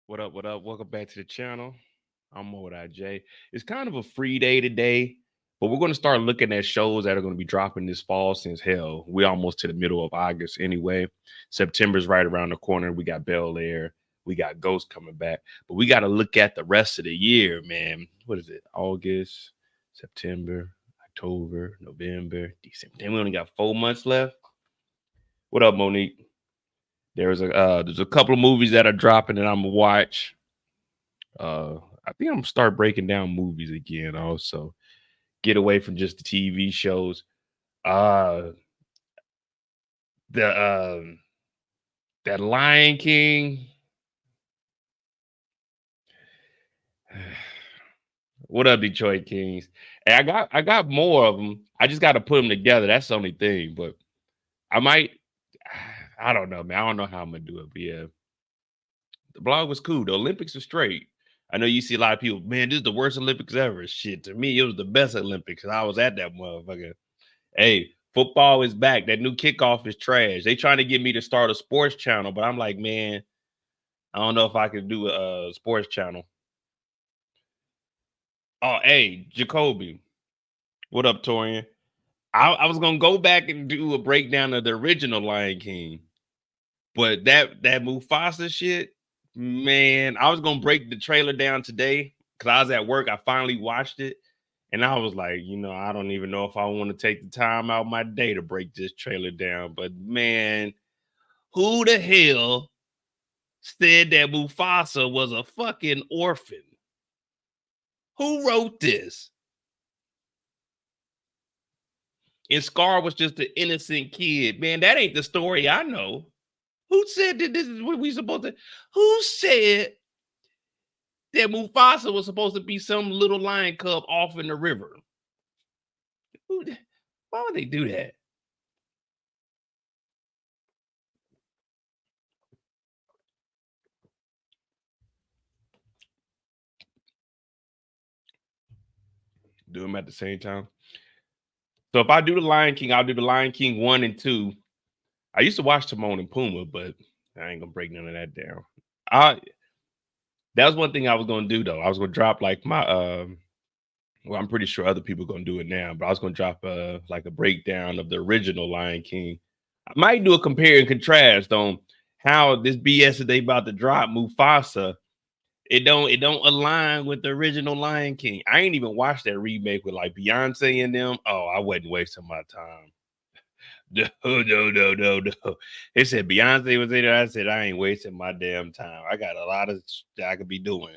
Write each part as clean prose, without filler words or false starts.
What up? What up? Welcome back to the channel. I'm Modi J. It's kind of a free day today, but we're going to start looking at shows that are going to be dropping this fall since hell, we're almost to the middle of August anyway. September's right around the corner. We got Bel Air. We got Ghost coming back, but we got to look at the rest of the year, man. What is it? August, September, October, November, December. Then we only got 4 months left. What up, Monique? There's a couple of movies that are dropping that I'm gonna watch. I think I'm gonna start breaking down movies again. Also, get away from just the TV shows. Uh, the that Lion King. What up, Detroit Kings? Hey, I got more of them. I just got to put them together. That's the only thing. But I might. I don't know, man. I don't know how I'm gonna do it. But yeah, the blog was cool. The Olympics are straight. I know you see a lot of people, man, this is the worst Olympics ever. Shit, to me, it was the best Olympics. I was at that motherfucker. Hey, football is back. That new kickoff is trash. They trying to get me to start a sports channel, but I'm like, man, I don't know if I can do a sports channel. Oh, hey, Jacoby. What up, Torian? I was gonna go back and do a breakdown of the original Lion King, but that Mufasa shit, man, I was gonna break the trailer down today because I was at work. I finally watched it, and I was like, I don't even know if I want to take the time out of my day to break this trailer down. But man, who the hell said that Mufasa was a fucking orphan? Who wrote this? And Scar was just an innocent kid. Man, that ain't the story I know. Who said that this is what we supposed to? Who said that Mufasa was supposed to be some little lion cub off in the river? Why would they do that? Do them at the same time. So if I do the Lion King, I'll do the Lion King 1 and 2. I used to watch Timon and Pumbaa, but I ain't gonna break none of that down. That was one thing I was gonna do though. I was gonna drop like my well, I'm pretty sure other people are gonna do it now, but I was gonna drop like a breakdown of the original Lion King. I might do a compare and contrast on how this BS that they about to drop Mufasa. It don't align with the original Lion King. I ain't even watched that remake with like Beyonce and them. Oh, I wasn't wasting my time. No. They said Beyonce was in there. I said I ain't wasting my damn time. I got a lot of that I could be doing.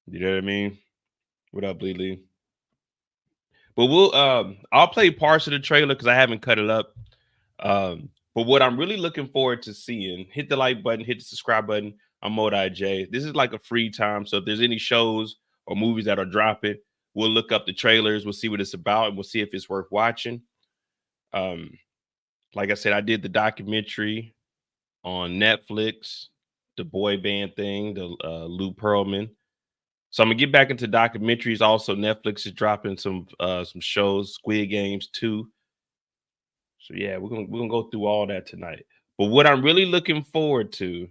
You know what I mean? What up, Lee? But I'll play parts of the trailer because I haven't cut it up. But what I'm really looking forward to seeing, hit the like button, hit the subscribe button. I'm Modi J. This is like a free time. So if there's any shows or movies that are dropping. We'll look up the trailers. We'll see what it's about, and we'll see if it's worth watching. Like I said, I did the documentary on Netflix, the boy band thing, the Lou Pearlman. So I'm gonna get back into documentaries. Also, Netflix is dropping some shows, Squid Games 2. So yeah, we're gonna go through all that tonight. But what I'm really looking forward to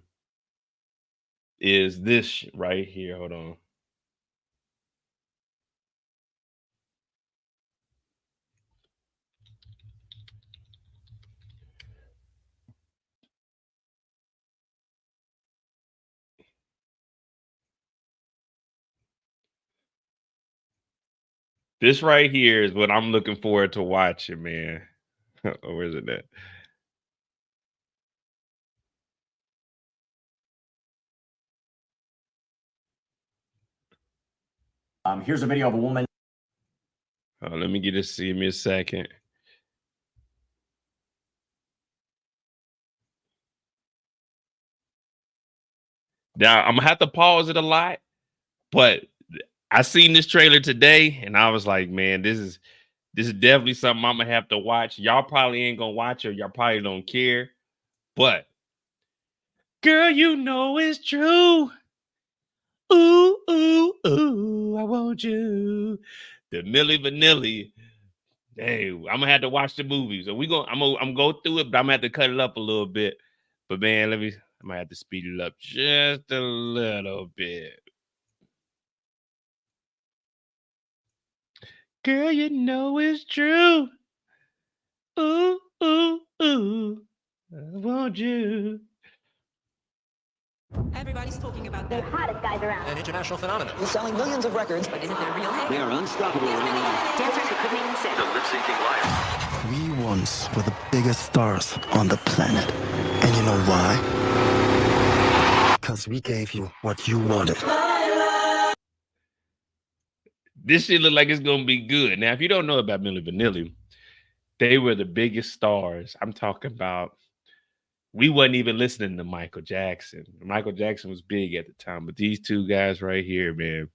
is this right here. Hold on. This right here is what I'm looking forward to watching, man. Where is it at? Here's a video of a woman. Let me get this. See me a second. Now I'm gonna have to pause it a lot, but I seen this trailer today, and I was like, man, this is definitely something I'm gonna have to watch. Y'all probably ain't gonna watch it. Y'all probably don't care, but girl, you know it's true. Ooh, ooh, ooh, I want you. The Milli Vanilli. Hey, I'm gonna have to watch the movie. So I'm gonna go through it, but I'm gonna have to cut it up a little bit. But man, I'm gonna have to speed it up just a little bit. Girl, you know it's true. Ooh, ooh, ooh, I want you. Everybody's talking about the hottest guys around. An international phenomenon. He's selling millions of records. But isn't there real hate? They are unstoppable right now. Dancers who couldn't even sing. The lip-syncing life. We once were the biggest stars on the planet. And you know why? Because we gave you what you wanted. This shit look like it's gonna be good. Now, if you don't know about Milli Vanilli, they were the biggest stars. I'm talking about, we wasn't even listening to Michael Jackson. Michael Jackson was big at the time, but these two guys right here, man,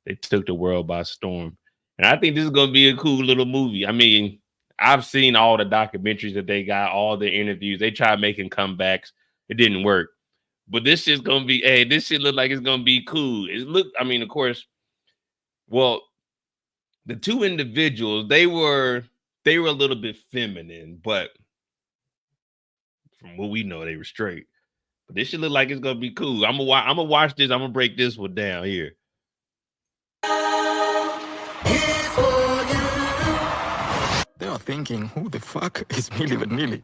they took the world by storm. And I think this is gonna be a cool little movie. I mean, I've seen all the documentaries that they got, all the interviews. They tried making comebacks. It didn't work. But this shit's gonna be, hey, this shit look like it's gonna be cool. I mean, of course, well, the two individuals, they were a little bit feminine, but from what we know, they were straight. But this should look like it's gonna be cool. I'm gonna watch this. I'm gonna break this one down here. They are thinking, who the fuck is Milli Vanilli?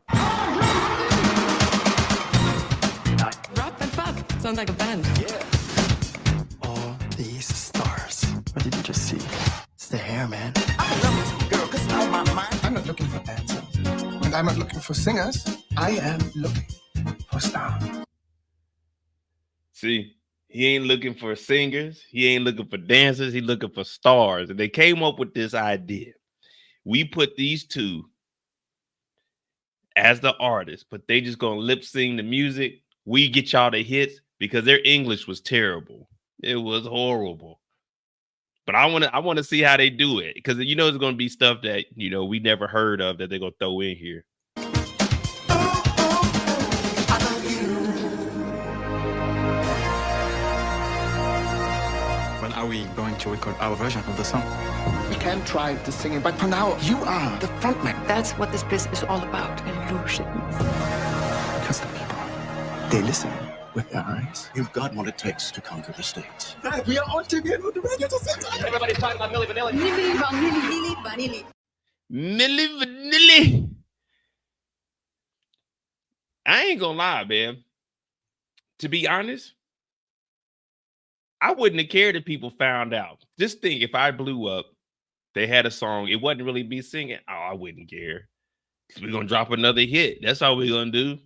Rap and fuck. Sounds like a band. Yeah. All these stars. What did you just see? It's the hair, man. I'm not looking for dancers, and I'm not looking for singers. I am looking for stars. See, he ain't looking for singers. He ain't looking for dancers. He looking for stars. And they came up with this idea. We put these two as the artists, but they just gonna lip sing the music. We get y'all the hits because their English was terrible. It was horrible. But I want to see how they do it, because you know it's going to be stuff that, you know, we never heard of that they're going to throw in here. When are we going to record our version of the song? We can try the singing, but for now, you are the frontman. That's what this business is all about. Illusions. Because the people, they listen with their eyes. You've got what it takes to conquer the states. We are on TV and on the radio to sing. Everybody's talking about Milli Vanilli. Milli Vanilli. Milli Vanilli. I ain't gonna lie, man. To be honest, I wouldn't have cared if people found out. Just think, if I blew up, they had a song, it wasn't really me singing. Oh, I wouldn't care. We're gonna drop another hit. That's all we're gonna do.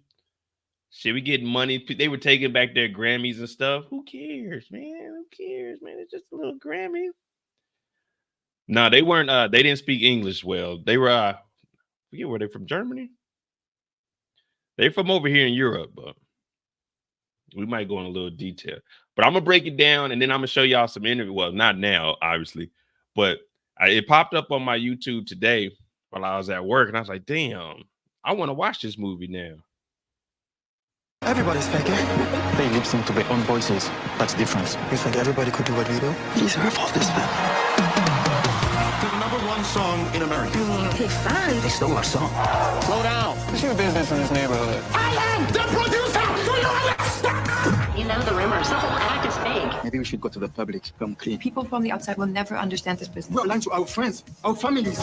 Shit, we getting money. They were taking back their Grammys and stuff. Who cares, man? Who cares, man? It's just a little Grammy. No, they weren't. They didn't speak English well. They were. I forget, were they from Germany? They're from over here in Europe, but we might go in a little detail. But I'm gonna break it down and then I'm gonna show y'all some interview. Well, not now, obviously, but it popped up on my YouTube today while I was at work, and I was like, damn, I want to watch this movie now. Everybody's faking. They lip sync to their own voices. That's the difference. You think everybody could do what we do? Please, her fault this man. To the #1 song in America. Hey, fun. They stole our song. Slow down. What's your business in this neighborhood? You know the rumors. The whole act is fake. Maybe we should go to the public, come clean. People from the outside will never understand this business. We're lying to our friends, our families.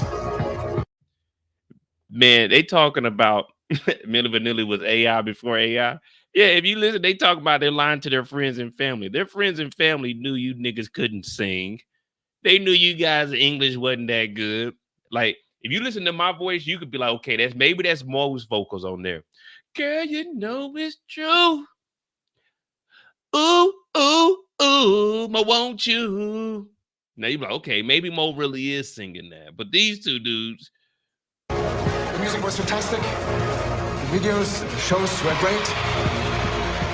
Man, they talking about Milli Vanilli was AI before AI. Yeah, if you listen, they talk about they're lying to their friends and family. Their friends and family knew you niggas couldn't sing. They knew you guys' English wasn't that good. Like, if you listen to my voice, you could be like, okay, that's Mo's vocals on there. Girl, you know it's true. Ooh, ooh, ooh, Mo, won't you? Now you're like, okay, maybe Mo really is singing that. But these two dudes. The music was fantastic. The videos, the shows were great.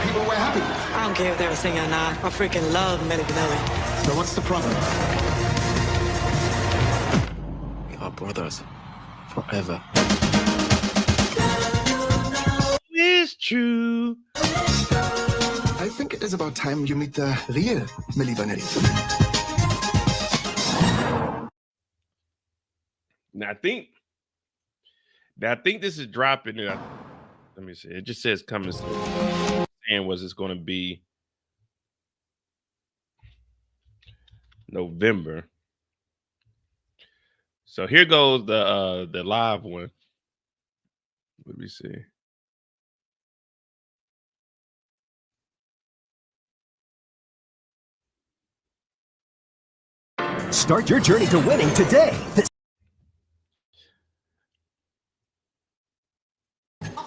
People were happy. I don't care if they're singing or not. I freaking love Milli Vanilli. So what's the problem? We are brothers. Forever. It's true. I think it is about time you meet the real Milli Vanilli. Now I think this is dropping. Let me see. It just says coming soon. And was it's going to be November. So here goes the live one. Let me see. Start your journey to winning today.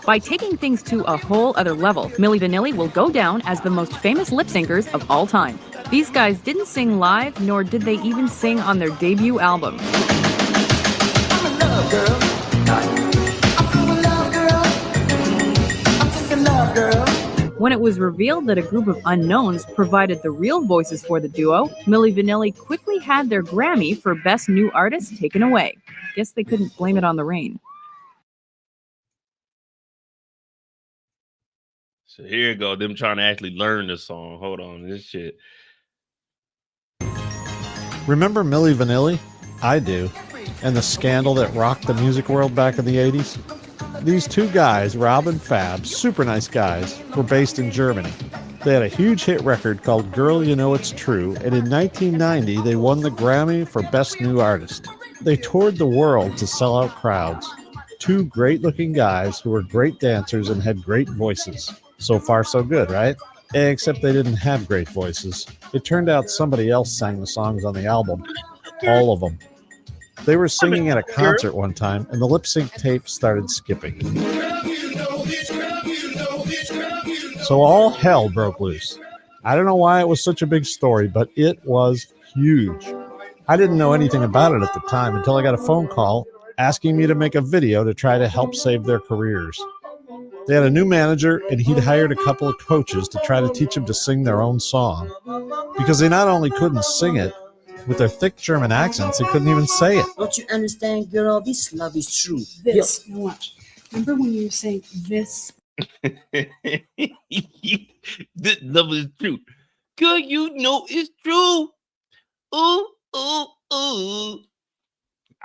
By taking things to a whole other level, Milli Vanilli will go down as the most famous lip syncers of all time. These guys didn't sing live, nor did they even sing on their debut album. I'm in love, girl. I'm in love, girl. I'm just in love, girl. When it was revealed that a group of unknowns provided the real voices for the duo, Milli Vanilli quickly had their Grammy for Best New Artist taken away. Guess they couldn't blame it on the rain. So here you go. Them trying to actually learn the song. Hold on. This shit. Remember Milli Vanilli? I do. And the scandal that rocked the music world back in the 80s? These two guys, Rob and Fab, super nice guys, were based in Germany. They had a huge hit record called Girl, You Know It's True, and in 1990 they won the Grammy for Best New Artist. They toured the world to sell out crowds. Two great-looking guys who were great dancers and had great voices. So far, so good, right? Except they didn't have great voices. It turned out somebody else sang the songs on the album. All of them. They were singing at a concert one time, and the lip-sync tape started skipping. So all hell broke loose. I don't know why it was such a big story, but it was huge. I didn't know anything about it at the time until I got a phone call asking me to make a video to try to help save their careers. They had a new manager, and he'd hired a couple of coaches to try to teach them to sing their own song. Because they not only couldn't sing it, with their thick German accents, they couldn't even say it. Don't you understand, girl? This love is true. This. Now watch. Remember when you were saying this? This love is true. Girl, you know it's true. Ooh, ooh, ooh.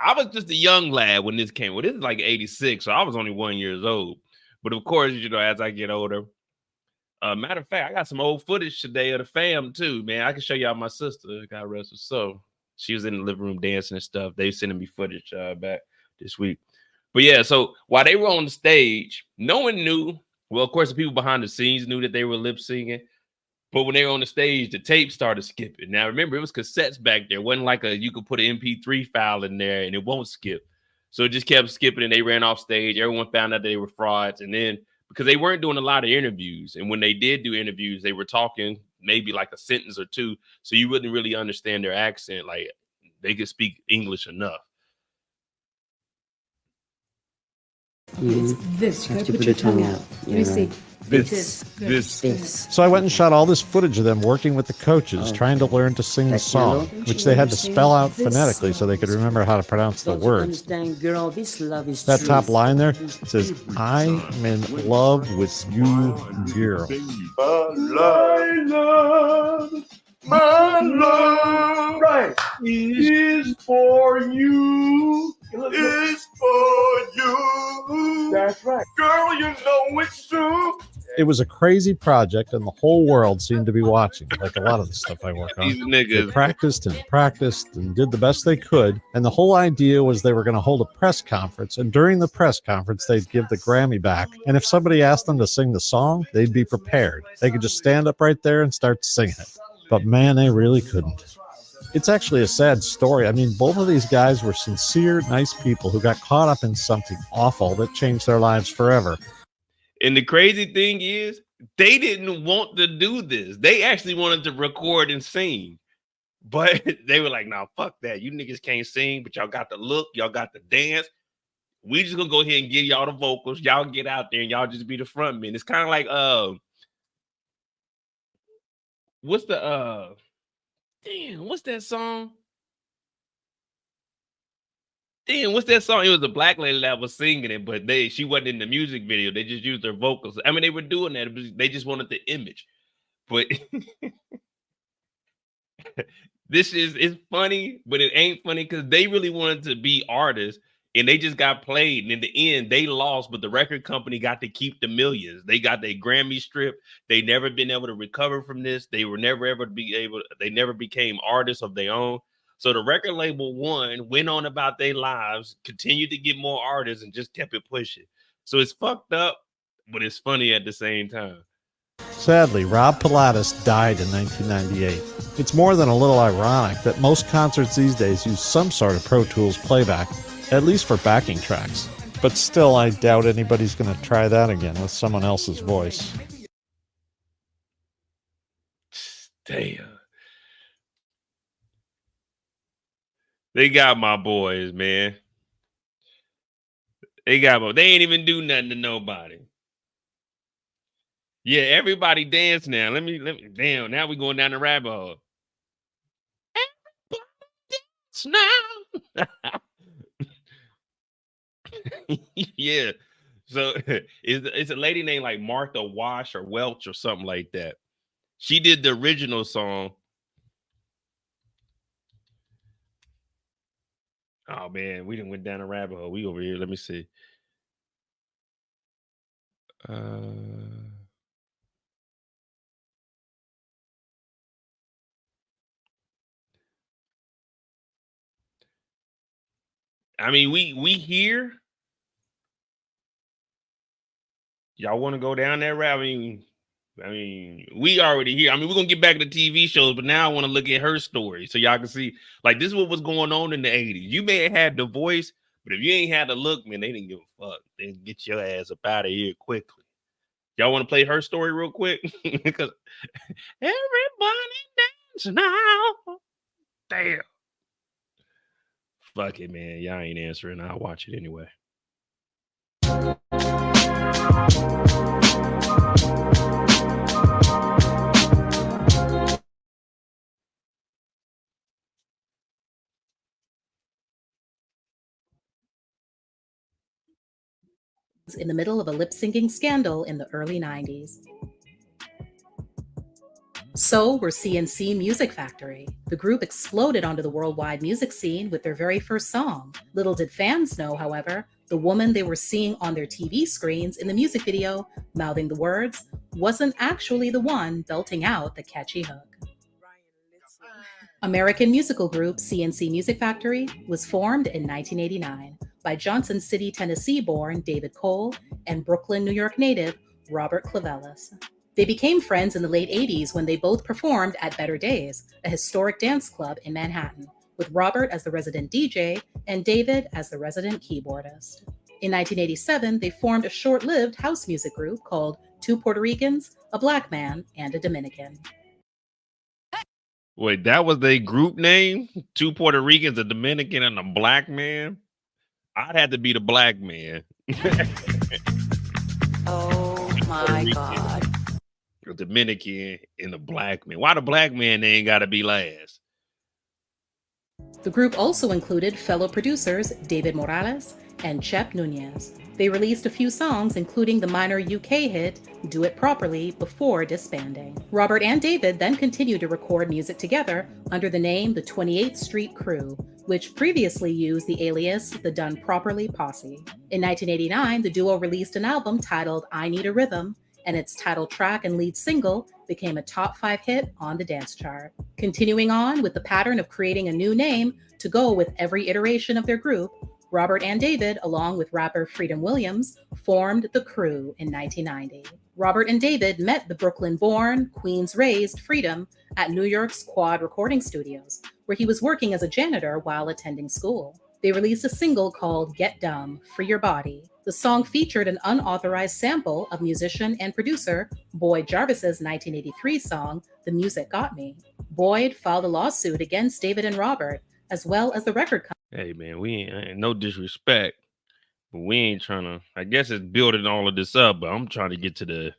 I was just a young lad when this came. Well, this is like 86, so I was only 1 year old. But of course, you know, as I get older, matter of fact, I got some old footage today of the fam too, man. I can show y'all my sister. God rest her soul. She was in the living room dancing and stuff. They sending me footage back this week. But yeah, so while they were on the stage, no one knew. Well, of course, the people behind the scenes knew that they were lip singing. But when they were on the stage, the tape started skipping. Now, remember, it was cassettes back there. It wasn't like you could put an MP3 file in there and it won't skip. So it just kept skipping and they ran off stage. Everyone found out that they were frauds. And then because they weren't doing a lot of interviews. And when they did do interviews, they were talking maybe like a sentence or two. So you wouldn't really understand their accent. Like they could speak English enough. It's this. Have to put the tongue out. Let me see. This. So I went and shot all this footage of them working with the coaches, trying to learn to sing the song, which they had to spell out phonetically so they could remember how to pronounce the words. Girl, this love is That true. top line there says, I'm in love with you, girl. My love Right. is for you. Is for you. That's right. Girl, you know it's true. It was a crazy project, and the whole world seemed to be watching, like a lot of the stuff I work on. These They niggas. practiced and did the best they could. And the whole idea was they were going to hold a press conference. And during the press conference, they'd give the Grammy back. And if somebody asked them to sing the song, they'd be prepared. They could just stand up right there and start singing it. But man, they really couldn't. It's actually a sad story. I mean, both of these guys were sincere, nice people who got caught up in something awful that changed their lives forever. And the crazy thing is, they didn't want to do this. They actually wanted to record and sing. But they were like, nah, fuck that. You niggas can't sing, but y'all got the look, y'all got the dance. We just gonna go ahead and give y'all the vocals. Y'all get out there and y'all just be the front men. It's kind of like what's the what's that song? Damn, what's that song? It was a black lady that was singing it, but she wasn't in the music video. They just used their vocals. I mean, they were doing that, but they just wanted the image. But it's funny, but it ain't funny because they really wanted to be artists and they just got played. And in the end, they lost, but the record company got to keep the millions. They got their Grammy strip. They never been able to recover from this. They were never ever they never became artists of their own. So the record label went on about their lives, continued to get more artists, and just kept it pushing. So it's fucked up, but it's funny at the same time. Sadly, Rob Pilatus died in 1998. It's more than a little ironic that most concerts these days use some sort of Pro Tools playback, at least for backing tracks. But still, I doubt anybody's going to try that again with someone else's voice. Damn. They got my boys, man. They ain't even do nothing to nobody. Yeah, everybody dance now. Let me damn, now we going down the rabbit hole. Everybody dance now. Yeah. So it's a lady named like Martha Wash or Welch or something like that. She did the original song. Oh man, we done went down a rabbit hole. We over here. Let me see. I mean, we here. Y'all want to go down that rabbit? I mean, we already here. I mean, we're gonna get back to TV shows, but now I want to look at her story so y'all can see. Like, this is what was going on in the 80s. You may have had the voice, but if you ain't had the look, man, they didn't give a fuck. They get your ass up out of here quickly. Y'all want to play her story real quick? Because everybody dance now. Damn. Fuck it, man. Y'all ain't answering. I'll watch it anyway. In the middle of a lip-syncing scandal in the early 90s. So were C+C Music Factory. The group exploded onto the worldwide music scene with their very first song. Little did fans know, however, the woman they were seeing on their TV screens in the music video, mouthing the words, wasn't actually the one belting out the catchy hook. American musical group C+C Music Factory was formed in 1989 by Johnson City, Tennessee-born David Cole and Brooklyn, New York native Robert Clavelis. They became friends in the late 80s when they both performed at Better Days, a historic dance club in Manhattan, with Robert as the resident DJ and David as the resident keyboardist. In 1987, they formed a short-lived house music group called Two Puerto Ricans, a Black Man, and a Dominican. Wait, that was their group name? Two Puerto Ricans, a Dominican, and a Black Man? I'd have to be the Black Man. Oh my God. The Dominican and the black man. Why the black man they ain't gotta be last? The group also included fellow producers David Morales and Chep Nunez. They released a few songs, including the minor UK hit Do It Properly, before disbanding. Robert and David then continued to record music together under the name the 28th Street Crew, which previously used the alias the Done Properly Posse. In 1989, the duo released an album titled I Need a Rhythm, and its title track and lead single became a top 5 hit on the dance chart. Continuing on with the pattern of creating a new name to go with every iteration of their group, Robert and David, along with rapper Freedom Williams, formed The Crew in 1990. Robert and David met the Brooklyn-born, Queens-raised Freedom at New York's Quad Recording Studios, where he was working as a janitor while attending school. They released a single called Get Dumb, Free Your Body. The song featured an unauthorized sample of musician and producer Boyd Jarvis's 1983 song, The Music Got Me. Boyd filed a lawsuit against David and Robert, as well as the record company. Hey man, we ain't no disrespect, but we ain't trying to. I guess it's building all of this up, but I'm trying to get to the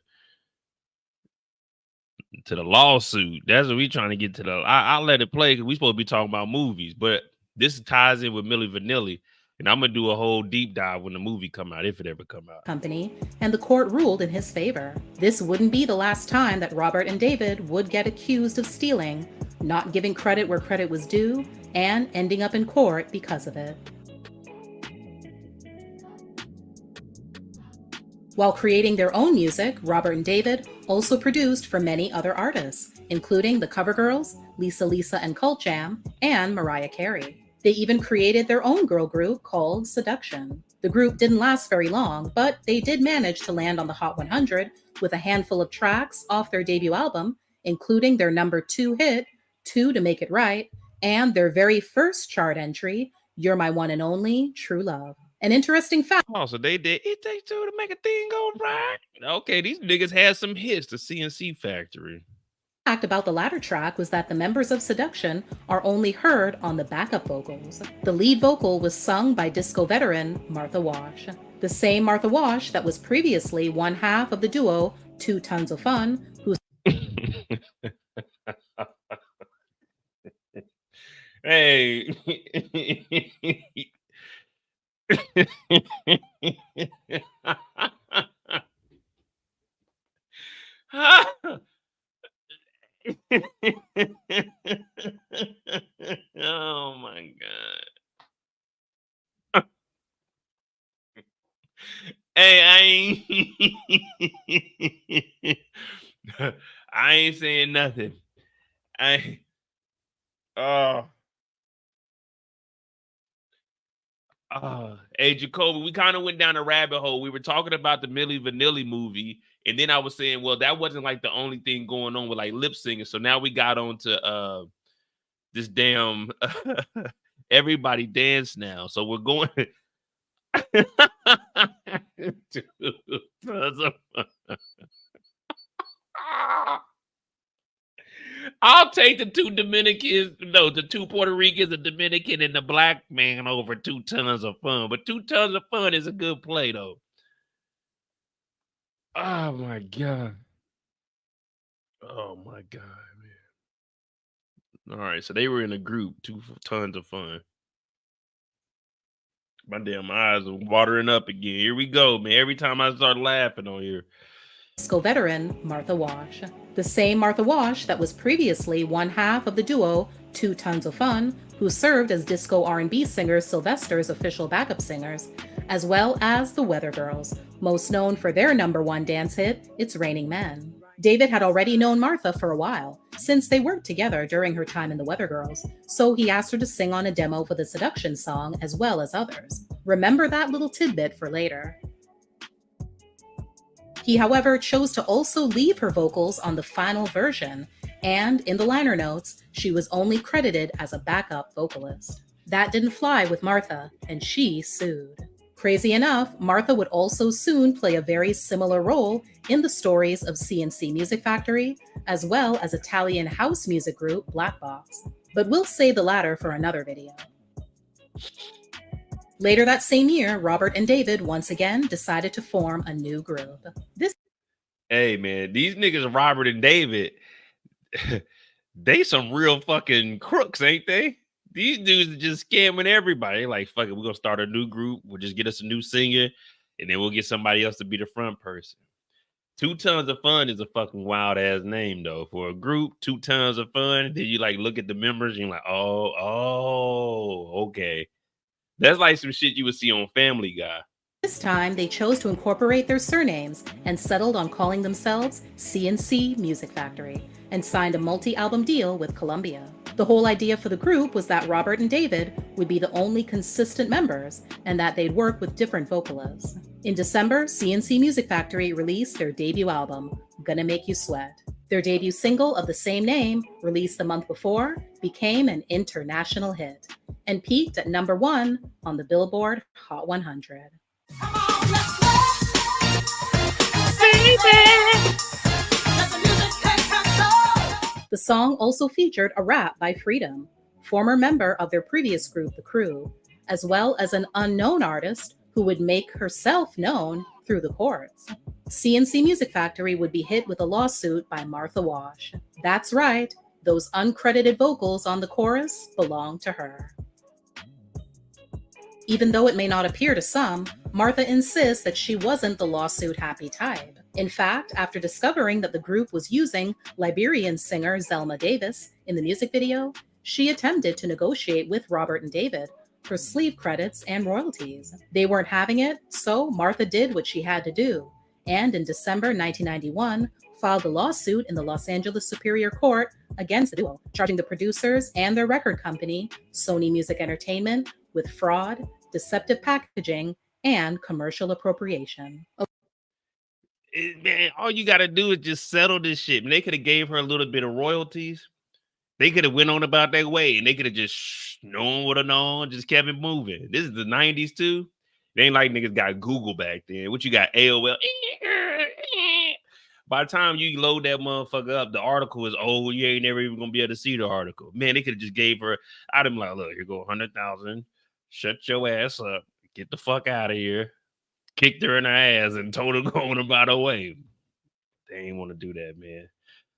lawsuit. That's what we trying to get to. I'll let it play because we supposed to be talking about movies, but this ties in with Milli Vanilli, and I'm gonna do a whole deep dive when the movie come out, if it ever come out. Company, and the court ruled in his favor. This wouldn't be the last time that Robert and David would get accused of stealing, not giving credit where credit was due, and ending up in court because of it. While creating their own music, Robert and David also produced for many other artists, including the Covergirls, Lisa Lisa and Cult Jam, and Mariah Carey. They even created their own girl group called Seduction. The group didn't last very long, but they did manage to land on the Hot 100 with a handful of tracks off their debut album, including their number 2 hit, Two to Make It Right, and their very first chart entry, You're My One and Only, True Love. An interesting fact. Oh, so they did It Takes Two to Make a Thing Go Right. Okay, these niggas had some hits, the CNC Factory. Fact about the latter track was that the members of Seduction are only heard on the backup vocals. The lead vocal was sung by disco veteran Martha Wash, the same Martha Wash that was previously one half of the duo 2 Tons of Fun, who Hey. Oh my God. Hey, I ain't saying nothing. Hey, Jacoby, we kind of went down a rabbit hole. We were talking about the Milli Vanilli movie, and then I was saying, well, that wasn't like the only thing going on with like lip singing. So now we got on to this damn Everybody Dance Now. So we're going. I'll take the 2 Dominicans, no, the 2 Puerto Ricans, the Dominican, and the black man over 2 Tons of Fun. But 2 Tons of Fun is a good play, though. Oh my God. Oh my God, man. All right, so they were in a group, 2 Tons of Fun. My damn eyes are watering up again. Here we go, man. Every time I start laughing on here. disco veteran Martha Wash, the same Martha Wash that was previously one half of the duo 2 Tons of Fun, who served as disco R&B singer Sylvester's official backup singers, as well as the Weather Girls, most known for their number 1 dance hit, It's Raining Men. David had already known Martha for a while, since they worked together during her time in the Weather Girls, so he asked her to sing on a demo for the Seduction song as well as others. Remember that little tidbit for later. He, however, chose to also leave her vocals on the final version, and in the liner notes, she was only credited as a backup vocalist. That didn't fly with Martha, and she sued. Crazy enough, Martha would also soon play a very similar role in the stories of C+C Music Factory, as well as Italian house music group Black Box. But we'll save the latter for another video. Later that same year, Robert and David once again decided to form a new group. Hey man, these niggas, Robert and David, they some real fucking crooks, ain't they? These dudes are just scamming everybody. Like, fuck it, we're gonna start a new group. We'll just get us a new singer, and then we'll get somebody else to be the front person. 2 Tons of Fun is a fucking wild ass name though. For a group, 2 Tons of Fun. Then you like look at the members, and you're like, okay. That's like some shit you would see on Family Guy. This time, they chose to incorporate their surnames and settled on calling themselves C+C Music Factory and signed a multi-album deal with Columbia. The whole idea for the group was that Robert and David would be the only consistent members and that they'd work with different vocalists. In December, C+C Music Factory released their debut album, Gonna Make You Sweat. Their debut single of the same name, released the month before, became an international hit and peaked at #1 on the Billboard Hot 100. The song also featured a rap by Freedom, former member of their previous group, The Crew, as well as an unknown artist who would make herself known through the chorus. C+C Music Factory would be hit with a lawsuit by Martha Wash. That's right, those uncredited vocals on the chorus belong to her. Even though it may not appear to some, Martha insists that she wasn't the lawsuit-happy type. In fact, after discovering that the group was using Liberian singer Zelma Davis in the music video, she attempted to negotiate with Robert and David for sleeve credits and royalties. They weren't having it, so Martha did what she had to do, and in December 1991, filed a lawsuit in the Los Angeles Superior Court against the duo, charging the producers and their record company, Sony Music Entertainment, with fraud, deceptive packaging, and commercial appropriation. Man, all you got to do is just settle this shit. And they could have gave her a little bit of royalties. They could have went on about their way, and they could have just known what I know, just kept it moving. This is the 90s too. It ain't like niggas got Google back then. What you got, AOL? By the time you load that motherfucker up, the article is old. You ain't never even gonna be able to see the article. Man, they could have just gave her. I'd have been like, look, here go 100,000. Shut your ass up. Get the fuck out of here. Kicked her in her ass and told her going about her way. They ain't want to do that, man.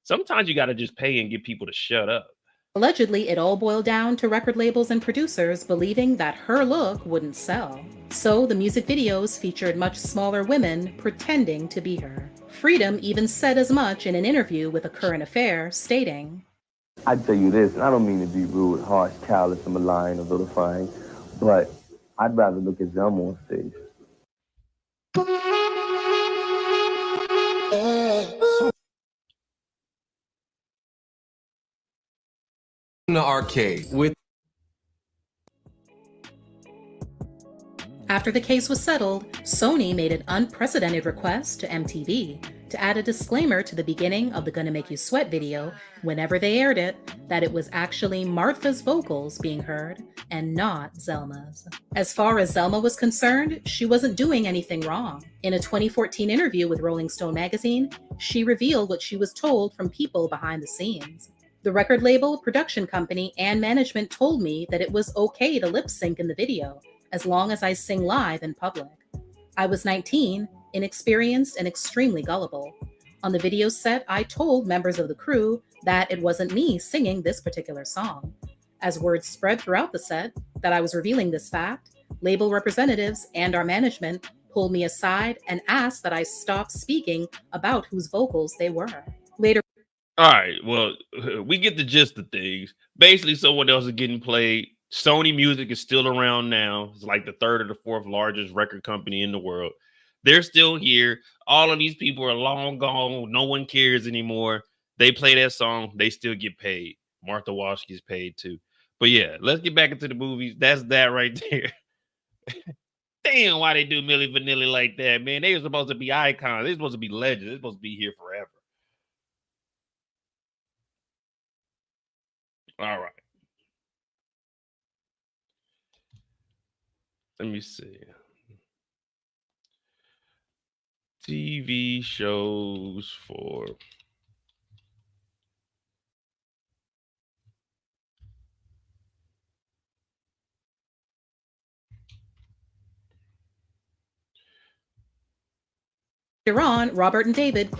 Sometimes you got to just pay and get people to shut up. Allegedly, it all boiled down to record labels and producers believing that her look wouldn't sell. So the music videos featured much smaller women pretending to be her. Freedom even said as much in an interview with A Current Affair, stating, I tell you this, and I don't mean to be rude, harsh, callous, and malign, or vilifying, but I'd rather look at Zelma on stage. In the arcade with. After the case was settled, Sony made an unprecedented request to MTV to add a disclaimer to the beginning of the Gonna Make You Sweat video whenever they aired it that it was actually Martha's vocals being heard and not Zelma's. As far as Zelma was concerned, she wasn't doing anything wrong. In a 2014 interview with Rolling Stone magazine, she revealed what she was told from people behind the scenes. The record label, production company, and management told me that it was okay to lip sync in the video, as long as I sing live in public. I was 19, inexperienced, and extremely gullible. On the video set, I told members of the crew that it wasn't me singing this particular song. As word spread throughout the set that I was revealing this fact, label representatives and our management pulled me aside and asked that I stop speaking about whose vocals they were. Later. All right, well, we get the gist of things. Basically, someone else is getting played. Sony Music is still around now. It's like the 3rd or the 4th largest record company in the world. They're still here. All of these people are long gone. No one cares anymore. They play that song. They still get paid. Martha Wash gets paid too. But yeah, let's get back into the movies. That's that right there. Damn, why they do Milli Vanilli like that, man? They were supposed to be icons. They're supposed to be legends. They're supposed to be here forever. All right. Let me see. TV shows for Later on, Robert and David.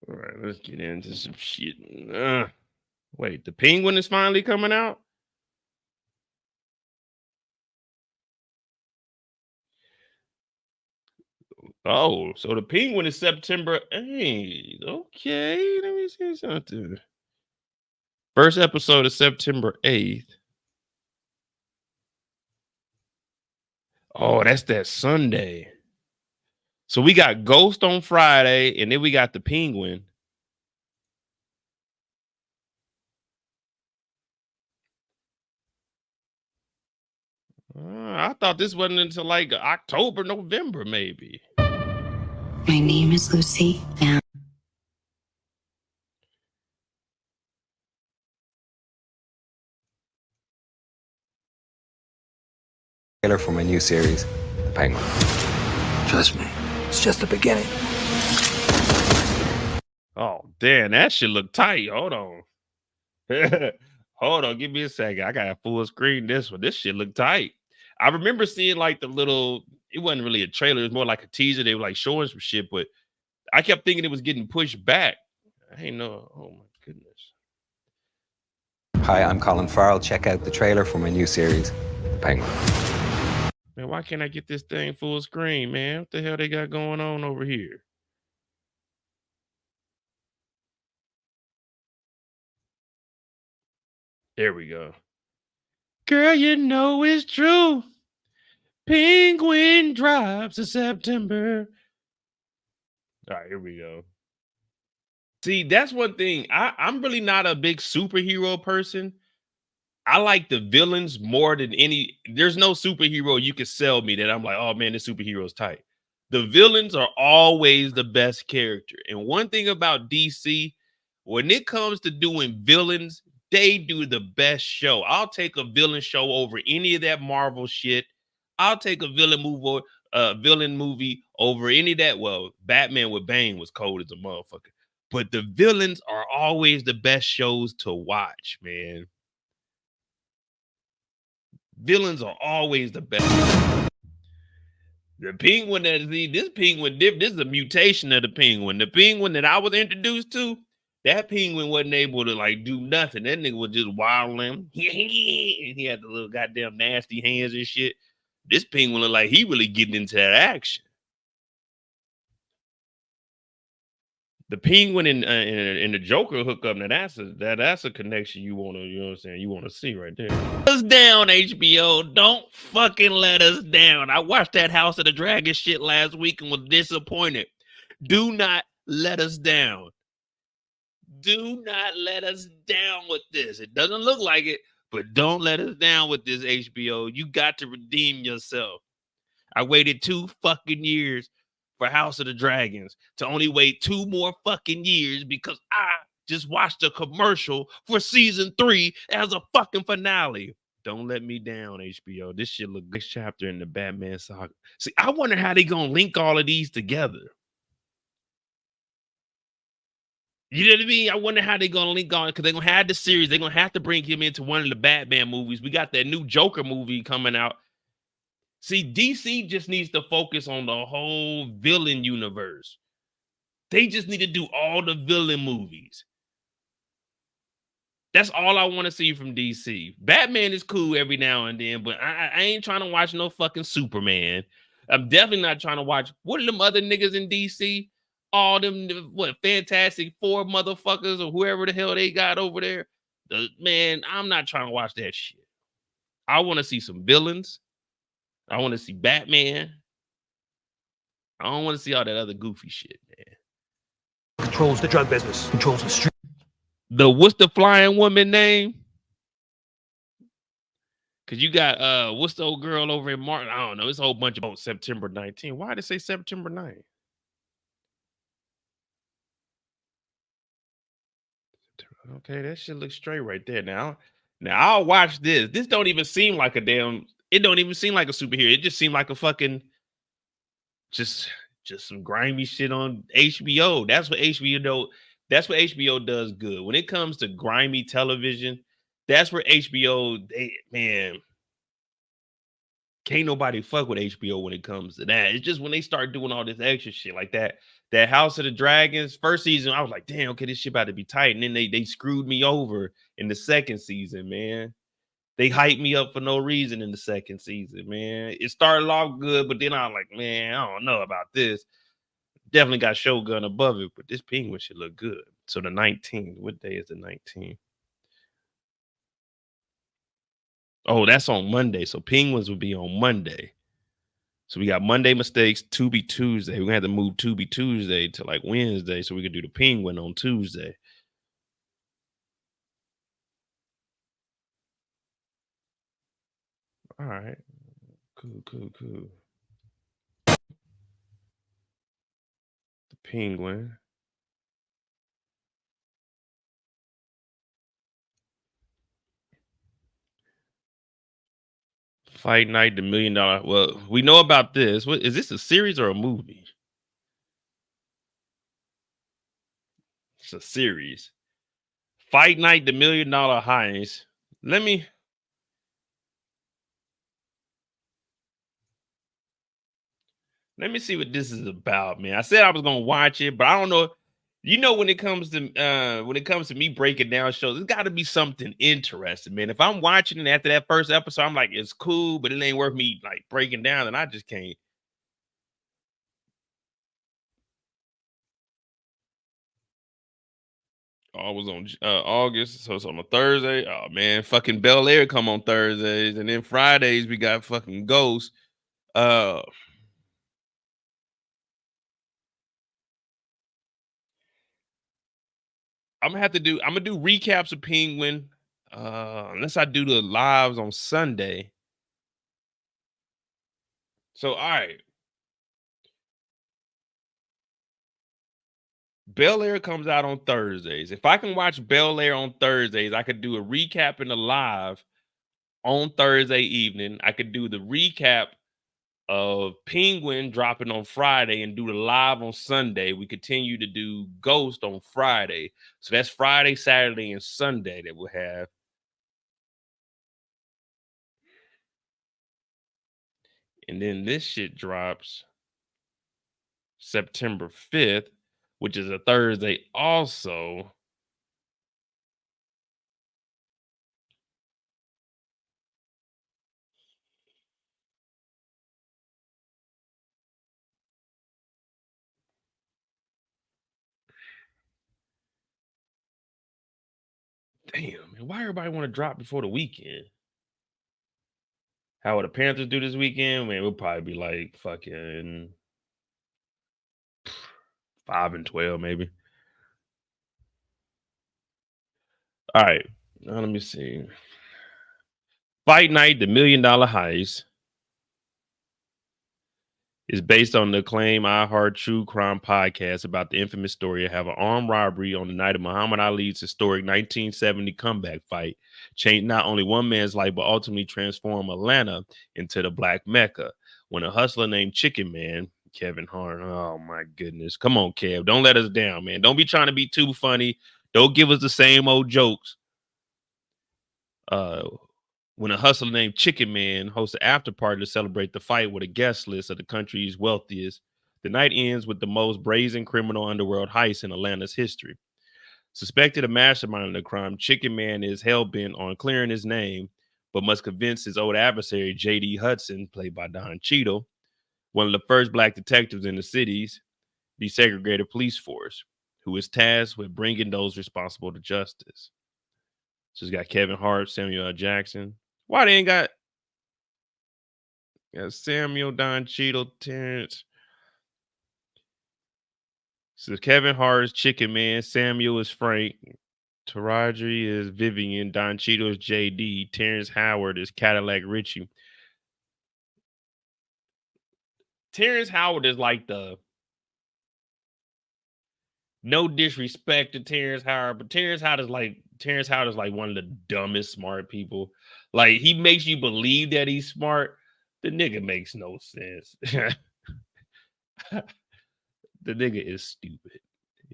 All right, let's get into some shit. Wait, the Penguin is finally coming out? Oh, so the Penguin is September 8th. Okay, let me see something. First episode is September 8th. Oh, that's that Sunday. So we got Ghost on Friday, and then we got the Penguin. I thought this wasn't until like October, November, maybe. My name is Lucy, and trailer for my new series, The Penguin. Trust me, it's just the beginning. Oh, damn, that shit look tight. Hold on. Hold on, give me a second. I got full screen this one. This shit look tight. I remember seeing like the little, it wasn't really a trailer, it was more like a teaser. They were like showing some shit, but I kept thinking it was getting pushed back. I ain't know. Oh my goodness. Hi, I'm Colin Farrell. Check out the trailer for my new series, The Penguin. Man, why can't I get this thing full screen, man? What the hell they got going on over here? There we go. Girl, you know it's true. Penguin drops in September. All right, here we go. See, that's one thing. I'm really not a big superhero person. I like the villains more than any. There's no superhero you can sell me that I'm like, oh man, this superhero's tight. The villains are always the best character. And one thing about DC, when it comes to doing villains, they do the best show. I'll take a villain show over any of that Marvel shit. I'll take a villain movie over any of that. Well, Batman with Bane was cold as a motherfucker. But the villains are always the best shows to watch, man. Villains are always the best. The Penguin this Penguin, this is a mutation of the Penguin. The Penguin that I was introduced to, that Penguin wasn't able to like do nothing. That nigga was just wilding. And he had the little goddamn nasty hands and shit. This Penguin looked like he really getting into that action. The Penguin and the Joker hook up. Now that's a connection you want to, you know what I'm saying, you want to see right there. Let us down, HBO. Don't fucking let us down. I watched that House of the Dragon shit last week and was disappointed. Do not let us down. Do not let us down with this. It doesn't look like it, but don't let us down with this, HBO. You got to redeem yourself. I waited 2 fucking years for House of the Dragons to only wait 2 more fucking years because I just watched a commercial for season 3 as a fucking finale. Don't let me down, HBO. This shit look next chapter in the Batman saga. See, I wonder how they gonna link all of these together. You know what I mean? I wonder how they're gonna link on it because they're gonna have the series. They're gonna have to bring him into one of the Batman movies. We got that new Joker movie coming out. See, DC just needs to focus on the whole villain universe. They just need to do all the villain movies. That's all I want to see from DC. Batman is cool every now and then, but I ain't trying to watch no fucking Superman. I'm definitely not trying to watch, what are them other niggas in DC? All them, what, Fantastic Four motherfuckers or whoever the hell they got over there. Man, I'm not trying to watch that shit. I want to see some villains. I want to see Batman. I don't want to see all that other goofy shit, man. Controls the drug business. Controls the street. What's the flying woman name? Cause you got what's the old girl over in Martin? I don't know. It's a whole bunch of September 19th. Why did it say September 9th? Okay, that shit looks straight right there. Now I'll watch this. This don't even seem like a damn. It don't even seem like a superhero. It just seemed like a fucking just some grimy shit on HBO. That's what HBO does good. When it comes to grimy television, that's where HBO, man. Can't nobody fuck with HBO when it comes to that. It's just when they start doing all this extra shit like that. That House of the Dragons first season, I was like, damn, okay, this shit about to be tight. And then they screwed me over in the second season, man. They hyped me up for no reason in the second season, man. It started off good, but then I was like, man, I don't know about this. Definitely got Shogun above it, but this Penguin should look good. So the 19th, what day is the 19th? Oh, that's on Monday. So Penguins will be on Monday. So we got Monday mistakes, Tubi Tuesday. We're gonna have to move Tubi Tuesday to like Wednesday so we can do the Penguin on Tuesday. All right. Cool. The Penguin. Fight Night, the $1 million. Well, we know about this. What is this, a series or a movie? It's a series. Fight Night, the $1 million heist. Let me see what this is about, man. I said I was gonna watch it, but I don't know. You know, when it comes to me breaking down shows, it's got to be something interesting, man. If I'm watching it after that first episode, I'm like, it's cool, but it ain't worth me like breaking down, and I just can't. I was on August, so it's on a Thursday. Oh man, fucking Bel Air come on Thursdays, and then Fridays we got fucking Ghost. I'm gonna do recaps of Penguin, unless I do the lives on Sunday. So all right. Bel Air comes out on Thursdays. If I can watch Bel Air on Thursdays, I could do a recap and a live on Thursday evening. I could do the recap of Penguin dropping on Friday and do the live on Sunday. We continue to do Ghost on Friday. So that's Friday, Saturday, and Sunday that we'll have. And then this shit drops September 5th, which is a Thursday also. Damn, man, why everybody want to drop before the weekend? How would the Panthers do this weekend? Man, we'll probably be like fucking 5-12, maybe. All right, now let me see. Fight Night, the $1 million heist, is based on the acclaimed iHeart True Crime podcast about the infamous story of how an armed robbery on the night of Muhammad Ali's historic 1970 comeback fight changed not only one man's life, but ultimately transformed Atlanta into the Black Mecca when a hustler named Chicken Man, Kevin Hart, oh my goodness, come on, Kev, don't let us down, man. Don't be trying to be too funny. Don't give us the same old jokes. When a hustler named Chicken Man hosts an after party to celebrate the fight with a guest list of the country's wealthiest, the night ends with the most brazen criminal underworld heist in Atlanta's history. Suspected of masterminding the crime, Chicken Man is hell-bent on clearing his name, but must convince his old adversary, J.D. Hudson, played by Don Cheadle, one of the first black detectives in the city's desegregated police force, who is tasked with bringing those responsible to justice. So it's got Kevin Hart, Samuel L. Jackson. Why they ain't got Samuel, Don Cheadle, Terrence? So Kevin Hart is Chicken Man, Samuel is Frank, Taraji is Vivian, Don Cheadle is JD, Terrence Howard is Cadillac Richie. Terrence Howard is like the, no disrespect to Terrence Howard, but Terrence Howard is like one of the dumbest smart people. Like, he makes you believe that he's smart. The nigga makes no sense. The nigga is stupid.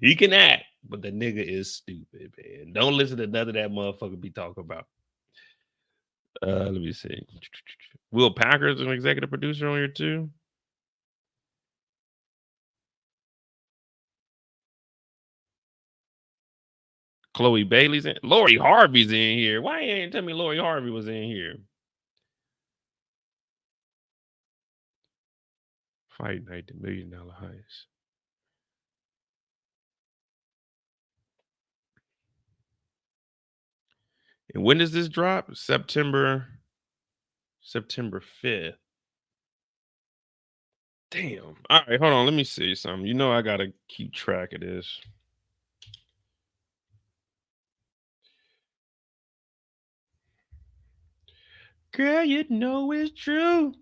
He can act, but the nigga is stupid, man. Don't listen to none of that motherfucker be talking about. Let me see. Will Packer's an executive producer on here too. Chloe Bailey's in. Lori Harvey's in here. Why you ain't tell me Lori Harvey was in here? Fight Night, the $1 Million Heist. And when does this drop? September 5th. Damn. All right, hold on. Let me see something. You know I gotta keep track of this. Girl, you know it's true.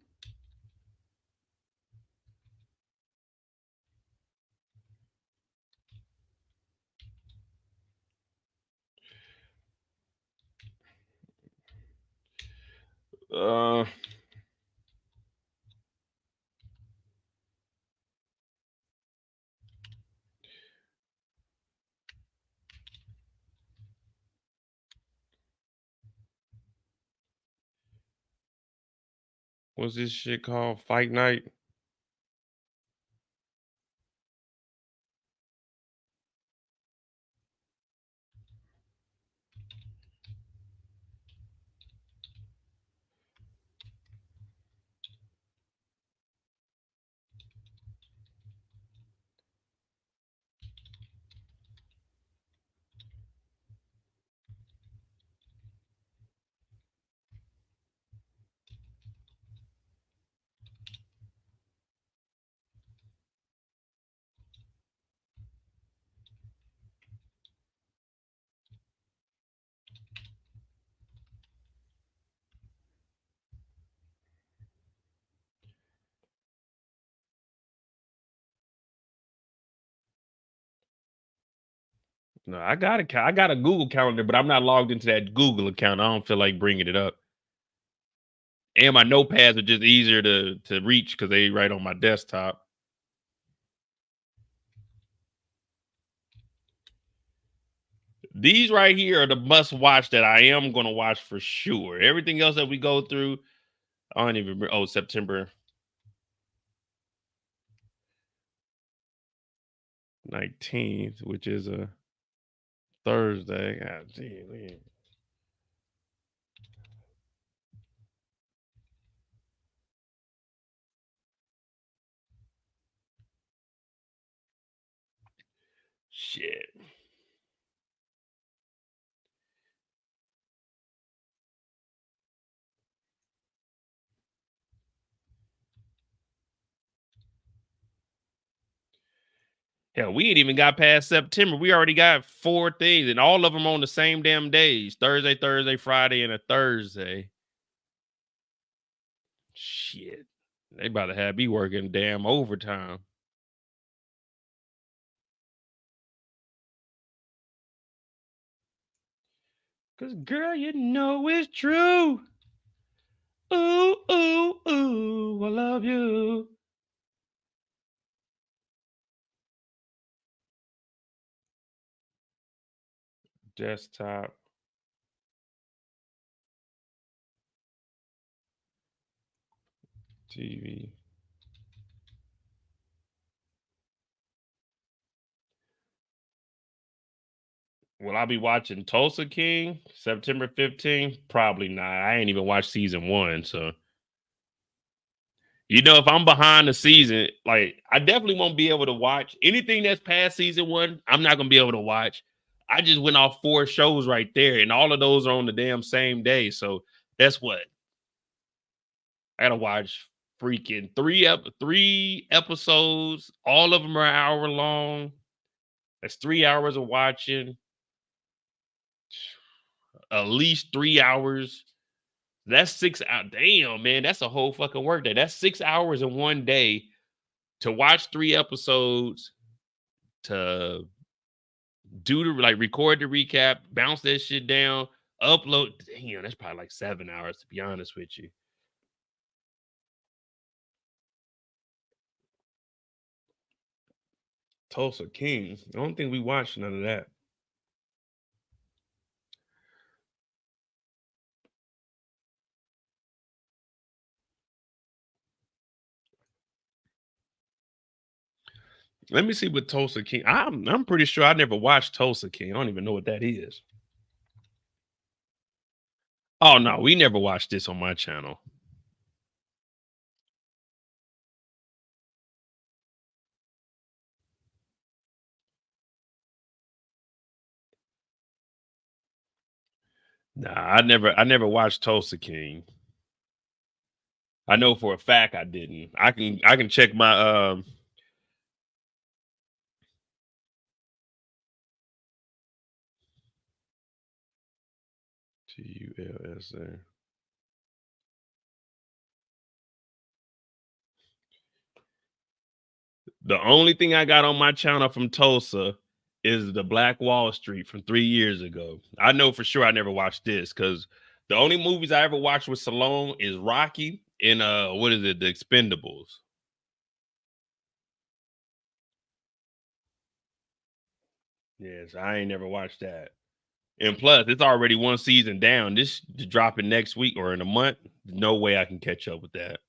What's this shit called? Fight Night? No, I got a Google calendar, but I'm not logged into that Google account. I don't feel like bringing it up. And my notepads are just easier to reach because they right on my desktop. These right here are the must watch that I am going to watch for sure. Everything else that we go through, I don't even remember. Oh, September 19th, which is a Thursday. God damn. Shit. Hell, we ain't even got past September. We already got 4 things, and all of them on the same damn days. Thursday, Friday, and a Thursday. Shit. They about to have me working damn overtime. Cause girl, you know it's true. Ooh, ooh, ooh, I love you. Desktop. TV. Will I be watching Tulsa King September 15th? Probably not. I ain't even watched season 1, so you know, if I'm behind the season, like I definitely won't be able to watch anything that's past season 1. I'm not gonna be able to watch. I just went off 4 shows right there, and all of those are on the damn same day. So that's what I gotta watch. Freaking 3 episodes. All of them are an hour long. That's 3 hours of watching. At least 3 hours. That's 6 hours. Damn, man, that's a whole fucking work day. That's 6 hours in one day to watch 3 episodes, to do the record the recap, bounce that shit down, upload. Damn, that's probably like 7 hours to be honest with you. Tulsa King. I don't think we watched none of that. Let me see what Tulsa King. I'm pretty sure I never watched Tulsa King. I don't even know what that is. Oh no, we never watched this on my channel. Nah, I never watched Tulsa King. I know for a fact I didn't. I can check my TULSA. The only thing I got on my channel from Tulsa is the Black Wall Street from 3 years ago. I know for sure I never watched this because the only movies I ever watched with Stallone is Rocky and what is it, The Expendables. Yes, I ain't never watched that. And plus, it's already one season down. This dropping next week or in a month. No way I can catch up with that.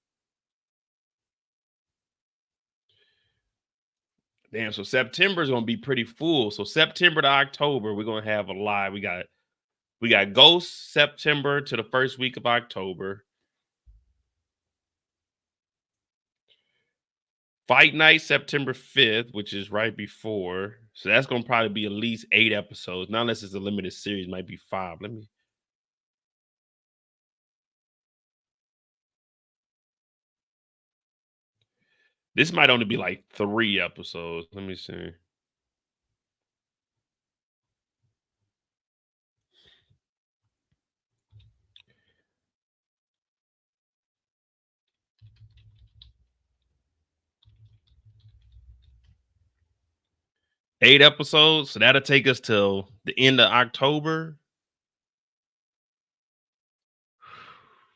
Damn, so September is gonna be pretty full. So September to October, we're gonna have a live. We got Ghost September to the first week of October. Fight Night September 5th, which is right before. So that's gonna probably be at least 8 episodes. Not unless it's a limited series, might be 5. Let me. This might only be like 3 episodes. Let me see. Eight episodes, so that'll take us till the end of October.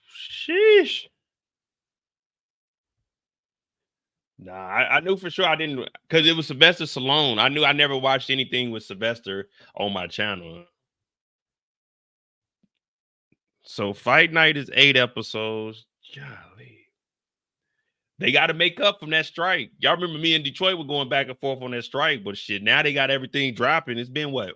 Sheesh. Nah, I knew for sure I didn't because it was Sylvester Stallone. I knew I never watched anything with Sylvester on my channel. So Fight Night is 8 episodes. Golly. They got to make up from that strike. Y'all remember me and Detroit were going back and forth on that strike, but shit, now they got everything dropping. It's been what?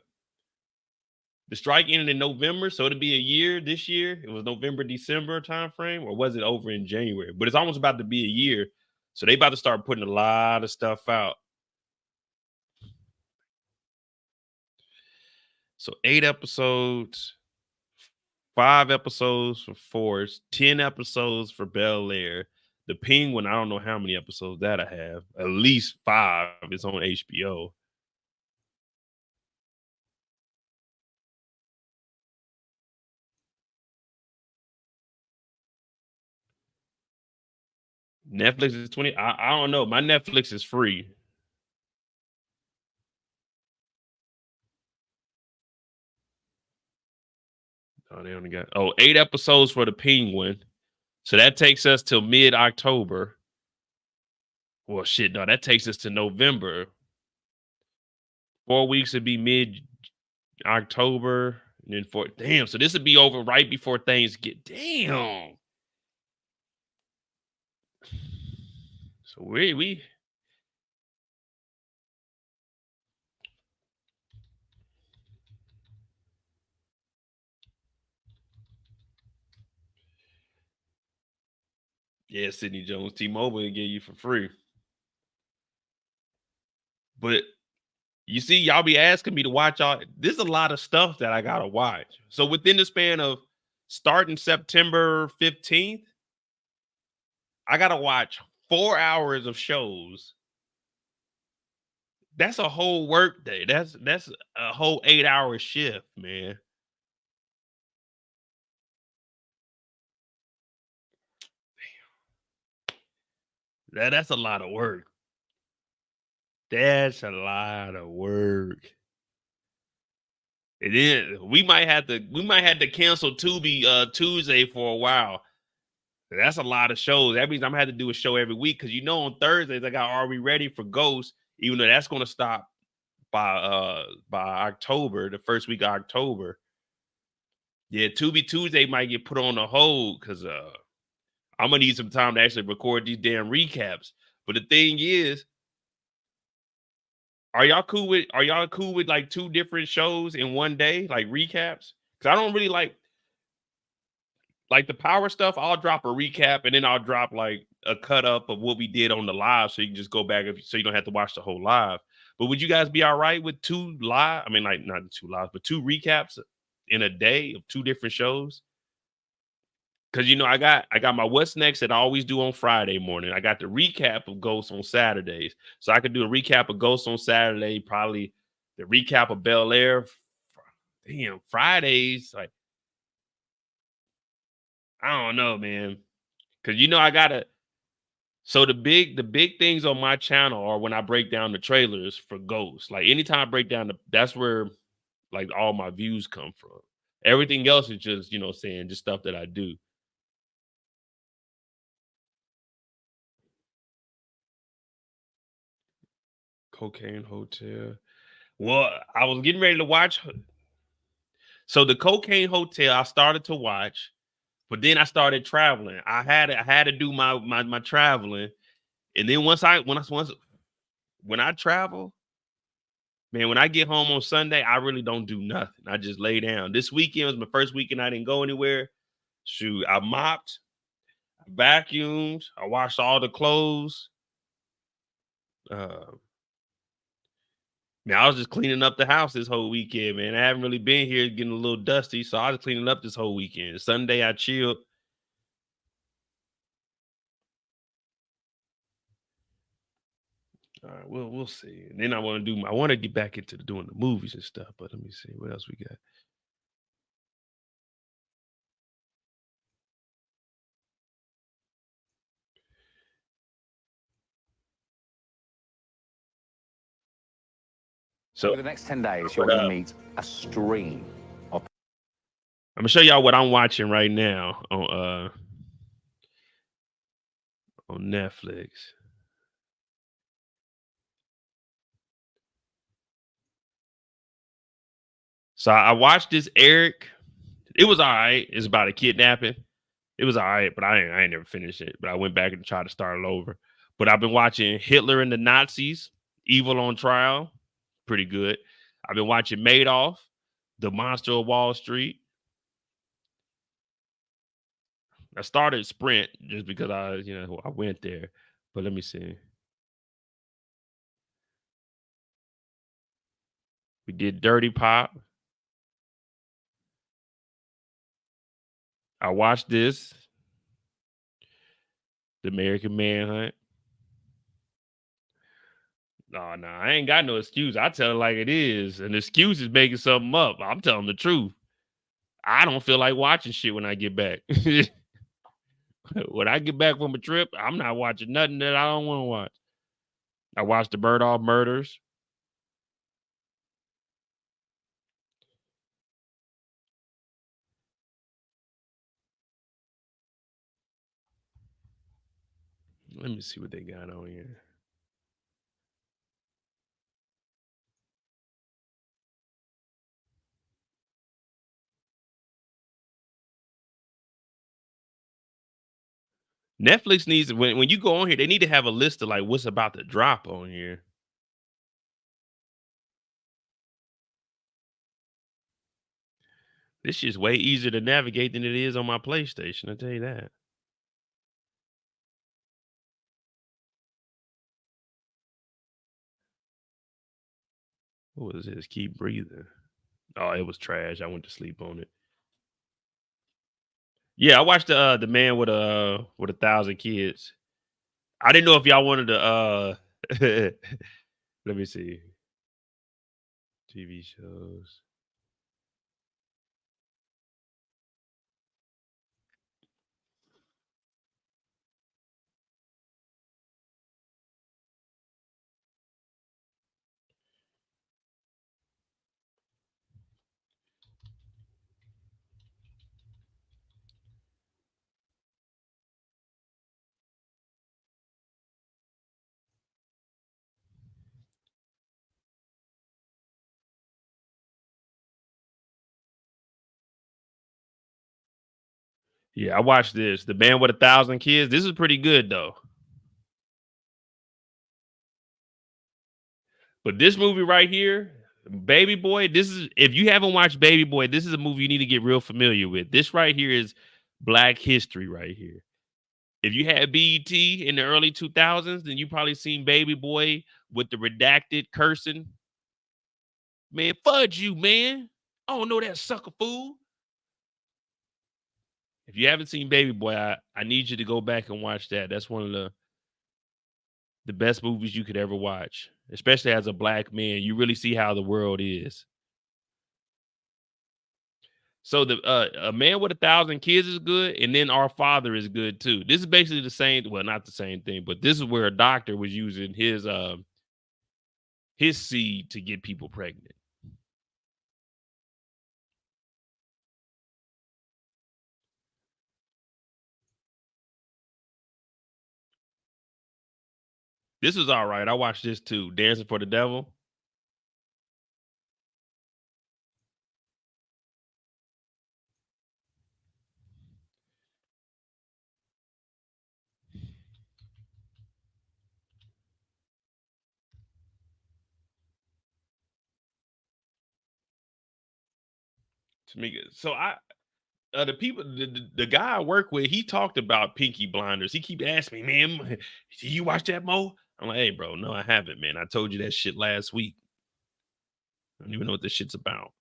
The strike ended in November, so it'll be a year this year. It was November, December time frame, or was it over in January? But it's almost about to be a year. So they about to start putting a lot of stuff out. So 8 episodes, 5 episodes for Force, 10 episodes for Bel Air. The Penguin, I don't know how many episodes that I have. At least 5. It's on HBO. Netflix is 20. I don't know. My Netflix is free. Oh, they only got 8 episodes for the Penguin. So that takes us till mid-October. Well, shit, no, that takes us to November. 4 weeks would be mid-October. And then damn, so this would be over right before things get damn. So we yeah, Sidney Jones, T-Mobile will get you for free. But you see, y'all be asking me to watch all. There's a lot of stuff that I gotta watch. So within the span of starting September 15th, I gotta watch 4 hours of shows. That's a whole work day. That's a whole 8-hour shift, man. That's a lot of work. That's a lot of work. It is. We might have to cancel Tubi Tuesday for a while. That's a lot of shows. That means I'm gonna have to do a show every week because on Thursdays I got Are We Ready for Ghost, even though that's gonna stop by October, the first week of October. Yeah, Tubi Tuesday might get put on a hold because I'm gonna need some time to actually record these damn recaps. But the thing is, Are y'all cool with like 2 different shows in one day, like recaps? Because I don't really like the power stuff. I'll drop a recap and then I'll drop like a cut up of what we did on the live, so you can just go back so you don't have to watch the whole live. But would you guys be all right with 2 live? I mean, like not 2 live, but 2 recaps in a day of 2 different shows? Because I got my what's next that I always do on Friday morning. I got the recap of Ghost on Saturdays, so I could do a recap of Ghost on Saturday, probably the recap of Bel Air. Damn, Fridays, like I don't know, man, because I gotta. So the big things on my channel are when I break down the trailers for Ghost. Like anytime I break down that's where like all my views come from. Everything else is just just stuff that I do. Cocaine Hotel. Well, I was getting ready to watch. So the Cocaine Hotel, I started to watch, but then I started traveling. I had to do my traveling, and then once when I travel, man, when I get home on Sunday, I really don't do nothing. I just lay down. This weekend was my first weekend I didn't go anywhere. Shoot, I mopped, I vacuumed, I washed all the clothes. Man, I was just cleaning up the house this whole weekend, man. I haven't really been here, getting a little dusty, so I was cleaning up this whole weekend. Sunday, I chilled. All right, we'll see. And then I want to get back into doing the movies and stuff. But let me see what else we got. So for the next 10 days, you're going to meet a stream of. I'm gonna show y'all what I'm watching right now on Netflix. So I watched this Eric. It was all right. It's about a kidnapping. It was all right, but I ain't never finished it. But I went back and tried to start it over. But I've been watching Hitler and the Nazis, Evil on Trial. Pretty good. I've been watching Madoff, The Monster of Wall Street. I started Sprint just because I went there. But let me see. We did Dirty Pop. I watched this. The American Manhunt. No, I ain't got no excuse. I tell it like it is. An excuse is making something up. I'm telling the truth. I don't feel like watching shit when I get back. When I get back from a trip, I'm not watching nothing that I don't want to watch. I watched the Birdoff Murders. Let me see what they got on here. Netflix needs, when you go on here, they need to have a list of like what's about to drop on here. This shit's way easier to navigate than it is on my PlayStation, I'll tell you that. What was this? Keep Breathing. Oh, it was trash. I went to sleep on it. Yeah, I watched the Man with 1,000 Kids. I didn't know if y'all wanted to let me see. TV shows. Yeah, I watched this. The Man with 1,000 Kids. This is pretty good though. But this movie right here, Baby Boy, this is, if you haven't watched Baby Boy, this is a movie you need to get real familiar with. This right here is Black history right here. If you had BET in the early 2000s, then you probably seen Baby Boy with the redacted cursing. Man, fudge you, man. I don't know that sucker fool. If you haven't seen Baby Boy, I need you to go back and watch that. That's one of the best movies you could ever watch, especially as a black man. You really see how the world is. So the A Man with 1,000 Kids is good, and then Our Father is good too. This is basically the same, well, not the same thing, but this is where a doctor was using his seed to get people pregnant. This was all right. I watched this too. Dancing for the Devil. Tamika. So the guy I work with, he talked about Pinky Blinders. He keep asking me, man, did you watch that, Mo? I'm like, hey, bro, no, I haven't, man. I told you that shit last week. I don't even know what this shit's about.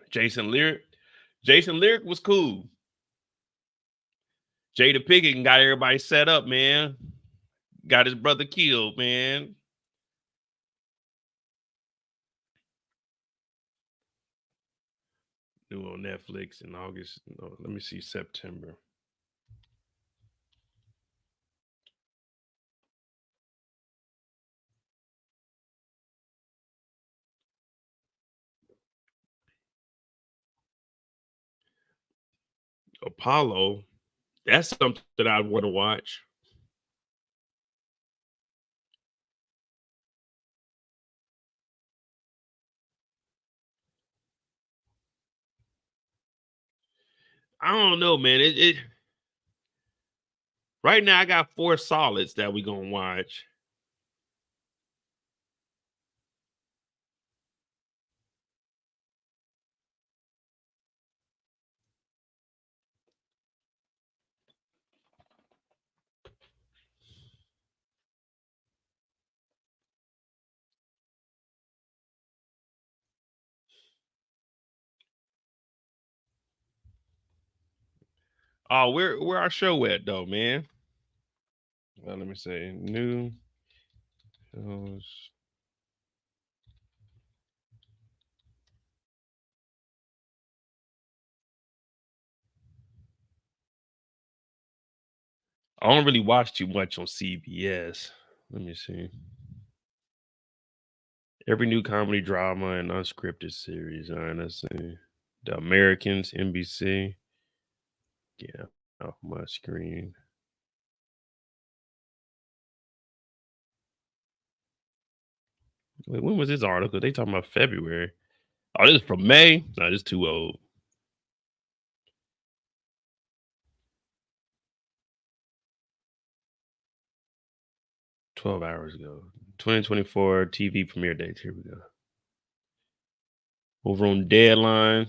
Jason Lyric was cool. Jada Pinkett got everybody set up, man. Got his brother killed, man. New on Netflix in August. No, let me see, September. Apollo. That's something that I want to watch. I don't know, man. It right now I got 4 solids that we gonna watch. Oh, where our show at though, man? Well, let me say new shows. I don't really watch too much on CBS. Let me see. Every new comedy, drama, and unscripted series. All right, let's see. The Americans, NBC. Yeah, off my screen. Wait, when was this article? They talking about February. Oh, this is from May. No, this is too old. $12 ago. 2024 TV premiere dates. Here we go. Over on Deadline.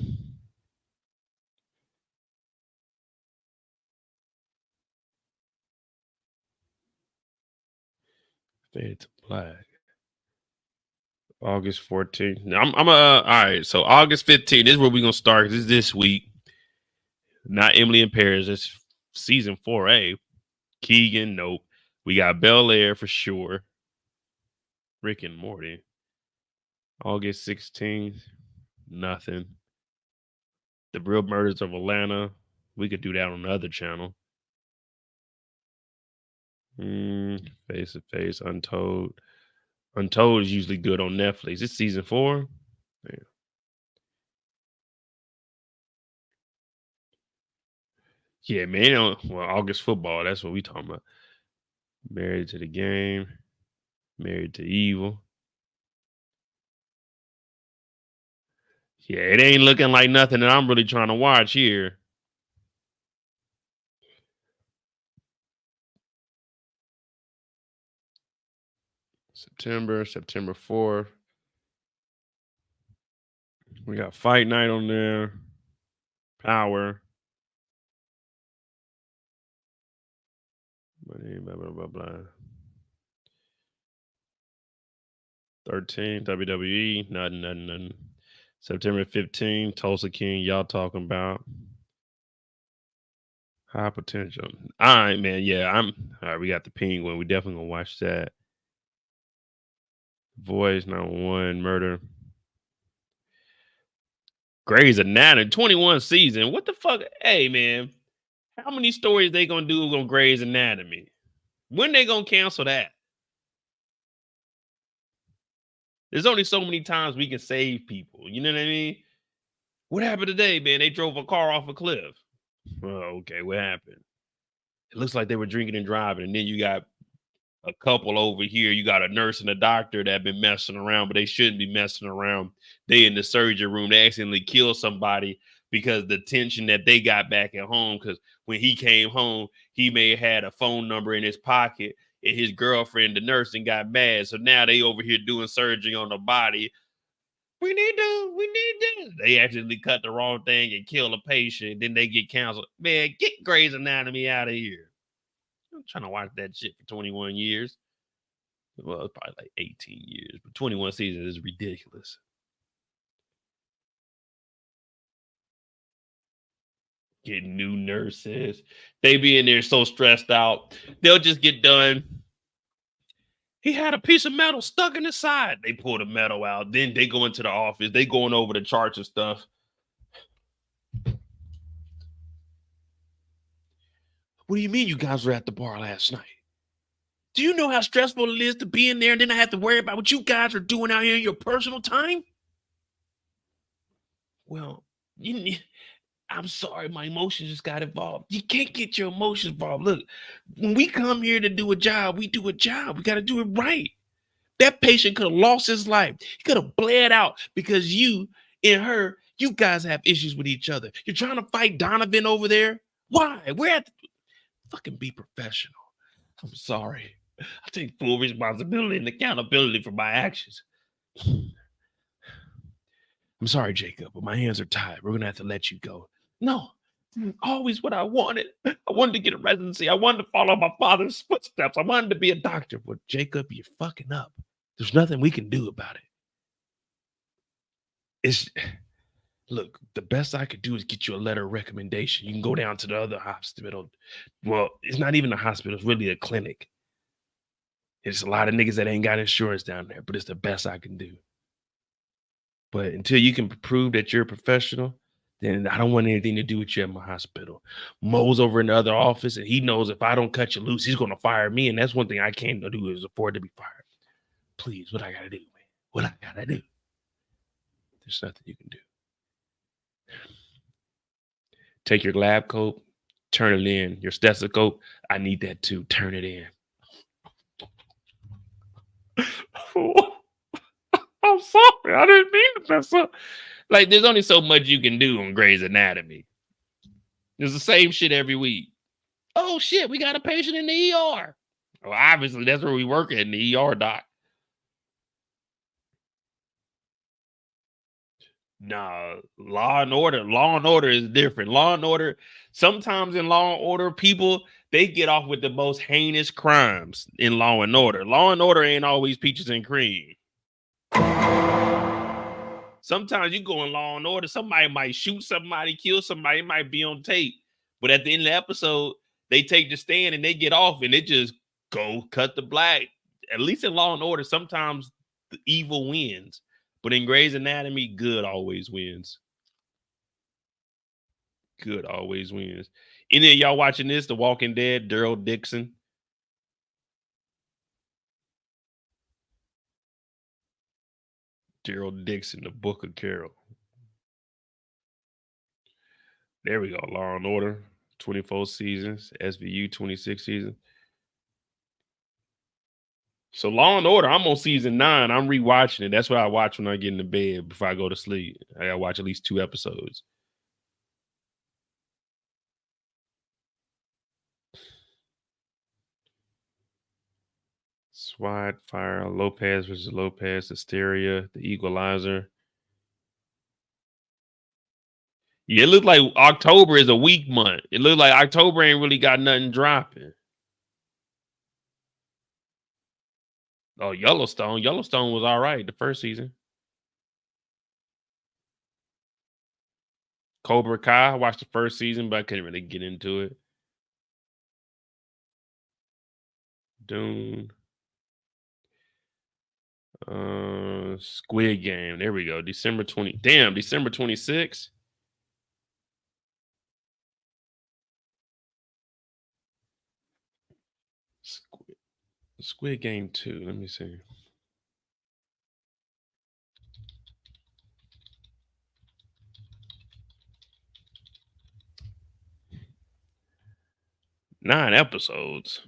Fade to Black. August 14th. All right. So August 15th. This is where we're gonna start. This is this week. Not Emily in Paris. It's season 4A. Keegan, nope. We got Bel Air for sure. Rick and Morty. August 16th. Nothing. The Real Murders of Atlanta. We could do that on the other channel. Face to Face, Untold. Untold is usually good on Netflix. It's season 4. Yeah. Yeah, man. Well, August football. That's what we talking about. Married to the Game. Married to Evil. Yeah, it ain't looking like nothing that I'm really trying to watch here. September 4th. We got Fight Night on there. Power. Blah, blah, blah, blah. 13, WWE, nothing. September 15, Tulsa King, y'all talking about. High Potential. All right, man. Yeah, all right, we got the Penguin. We definitely gonna watch that. Voice, 911, Murder. Graze Anatomy, 21 season. What the fuck? Hey, man. How many stories they gonna do on Graze Anatomy? When they gonna cancel that? There's only so many times we can save people. You know what I mean? What happened today, man? They drove a car off a cliff. Oh, okay. What happened? It looks like they were drinking and driving. And then you got a couple over here. You got a nurse and a doctor that have been messing around, but they shouldn't be messing around. They in the surgery room. They accidentally killed somebody because the tension that they got back at home. Because when he came home, he may have had a phone number in his pocket. And his girlfriend, the nurse, and got mad. So now they over here doing surgery on the body. We need this. They accidentally cut the wrong thing and kill a patient. Then they get canceled. Man, get Grey's Anatomy out of here. I'm trying to watch that shit for 21 years. Well, it's probably like 18 years, but 21 seasons is ridiculous. Getting new nurses. They be in there so stressed out. They'll just get done. He had a piece of metal stuck in his side. They pull the metal out. Then they go into the office. They going over the charts and stuff. What do you mean you guys were at the bar last night? Do you know how stressful it is to be in there and then I have to worry about what you guys are doing out here in your personal time? Well, I'm sorry, my emotions just got involved. You can't get your emotions involved. Look, when we come here to do a job, we do a job. We got to do it right. That patient could have lost his life. He could have bled out because you and her, you guys have issues with each other. You're trying to fight Donovan over there. Why? We're at the... Fucking be professional. I'm sorry. I take full responsibility and accountability for my actions. I'm sorry, Jacob, but my hands are tied. We're going to have to let you go. No, always what I wanted. I wanted to get a residency. I wanted to follow my father's footsteps. I wanted to be a doctor. But Jacob, you're fucking up. There's nothing we can do about it. Look, the best I could do is get you a letter of recommendation. You can go down to the other hospital. Well, it's not even a hospital. It's really a clinic. There's a lot of niggas that ain't got insurance down there, but it's the best I can do. But until you can prove that you're a professional, then I don't want anything to do with you at my hospital. Mo's over in the other office, and he knows if I don't cut you loose, he's going to fire me. And that's one thing I can't do is afford to be fired. Please, what I got to do, man? What I got to do? There's nothing you can do. Take your lab coat, turn it in. Your stethoscope, I need that too. Turn it in. I'm sorry. I didn't mean to mess up. Like, there's only so much you can do on Grey's Anatomy. It's the same shit every week. Oh, shit, we got a patient in the ER. Well, obviously, that's where we work at, in the ER, doc. Nah, Law and Order is different. Law and Order, sometimes in Law and Order, people, they get off with the most heinous crimes in Law and Order. Law and Order ain't always peaches and cream. Sometimes you go in Law and Order, somebody might shoot somebody, kill somebody, it might be on tape. But at the end of the episode, they take the stand and they get off and it just go cut the black. At least in Law and Order, sometimes the evil wins. But in Grey's Anatomy, good always wins. Good always wins. Any of y'all watching this, The Walking Dead, Daryl Dixon? Daryl Dixon, The Book of Carol. There we go. Law and Order, 24 seasons. SVU, 26 seasons. So Law and Order, I'm on season 9. I'm rewatching it. That's what I watch when I get into bed before I go to sleep. I gotta watch at least 2 episodes. SWAT, Fire, Lopez versus Lopez, Hysteria, The Equalizer. Yeah, it looked like October is a weak month. It looked like October ain't really got nothing dropping. Oh, Yellowstone. Yellowstone was all right the first season. Cobra Kai, I watched the first season, but I couldn't really get into it. Dune. Squid Game. There we go. December 20. Damn, December 26th. Squid Game 2. Let me see. Nine episodes.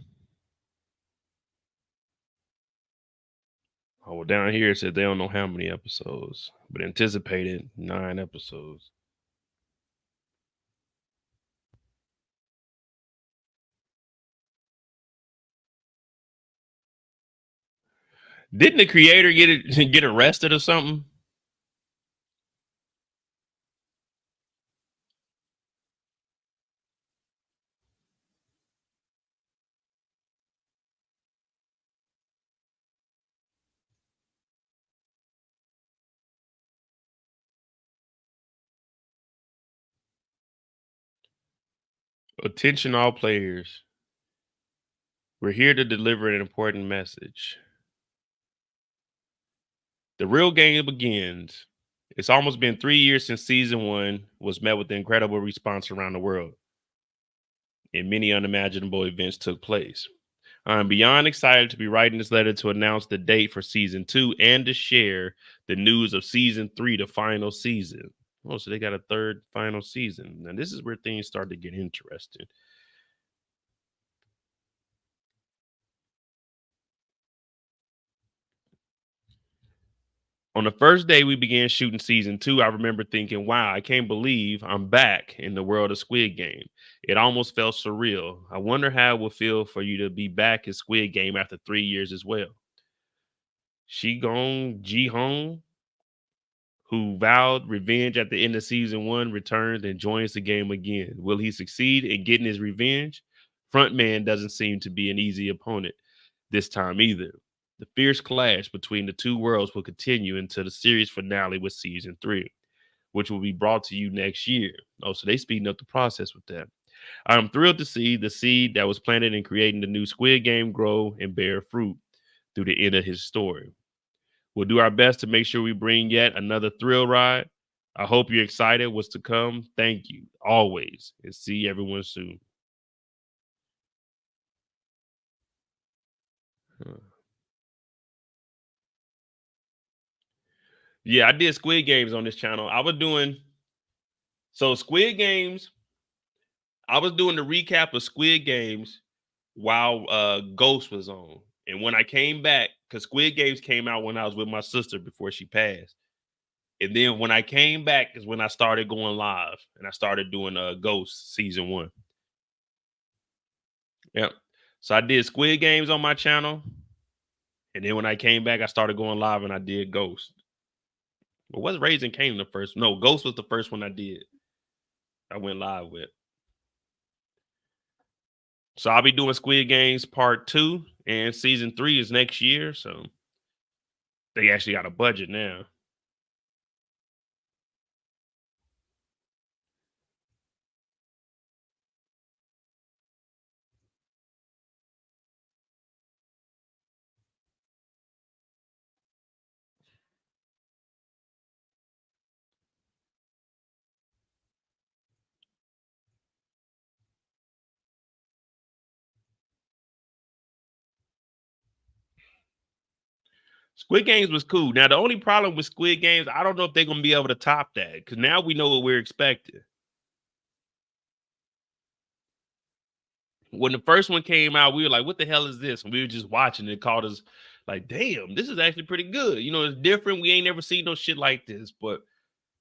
Oh, well, down here it said they don't know how many episodes, but anticipated 9 episodes. Didn't the creator get arrested or something? Attention all players. We're here to deliver an important message. The real game begins. It's almost been 3 years since season 1 was met with incredible response around the world, and many unimaginable events took place. I'm beyond excited to be writing this letter to announce the date for season 2 and to share the news of season 3, the final season. Oh, so they got a third final season. Now, this is where things start to get interesting. On the first day we began shooting season 2, I remember thinking, wow, I can't believe I'm back in the world of Squid Game. It almost felt surreal. I wonder how it will feel for you to be back in Squid Game after 3 years as well. Shigong Ji-hong, who vowed revenge at the end of season 1, returns and joins the game again. Will he succeed in getting his revenge? Frontman doesn't seem to be an easy opponent this time either. The fierce clash between the two worlds will continue until the series finale with season 3, which will be brought to you next year. Oh, so they speeding up the process with that. I'm thrilled to see the seed that was planted in creating the new Squid Game grow and bear fruit through the end of his story. We'll do our best to make sure we bring yet another thrill ride. I hope you're excited what's to come. Thank you, always, and see everyone soon. Yeah, I did Squid Games on this channel. I was doing Squid Games. I was doing the recap of Squid Games while Ghost was on. And when I came back, because Squid Games came out when I was with my sister before she passed. And then when I came back is when I started going live and I started doing Ghost season 1. Yep. So I did Squid Games on my channel. And then when I came back, I started going live and I did Ghost. But was Raising Cain the first? No, Ghost was the first one I did. I went live with. So I'll be doing Squid Games part 2 and season 3 is next year. So they actually got a budget now. Squid Games was cool. Now, the only problem with Squid Games, I don't know if they're going to be able to top that because now we know what we're expecting. When the first one came out, we were like, what the hell is this? And we were just watching it. Caught us Like, damn, this is actually pretty good. You know, it's different. We ain't never seen no shit like this. But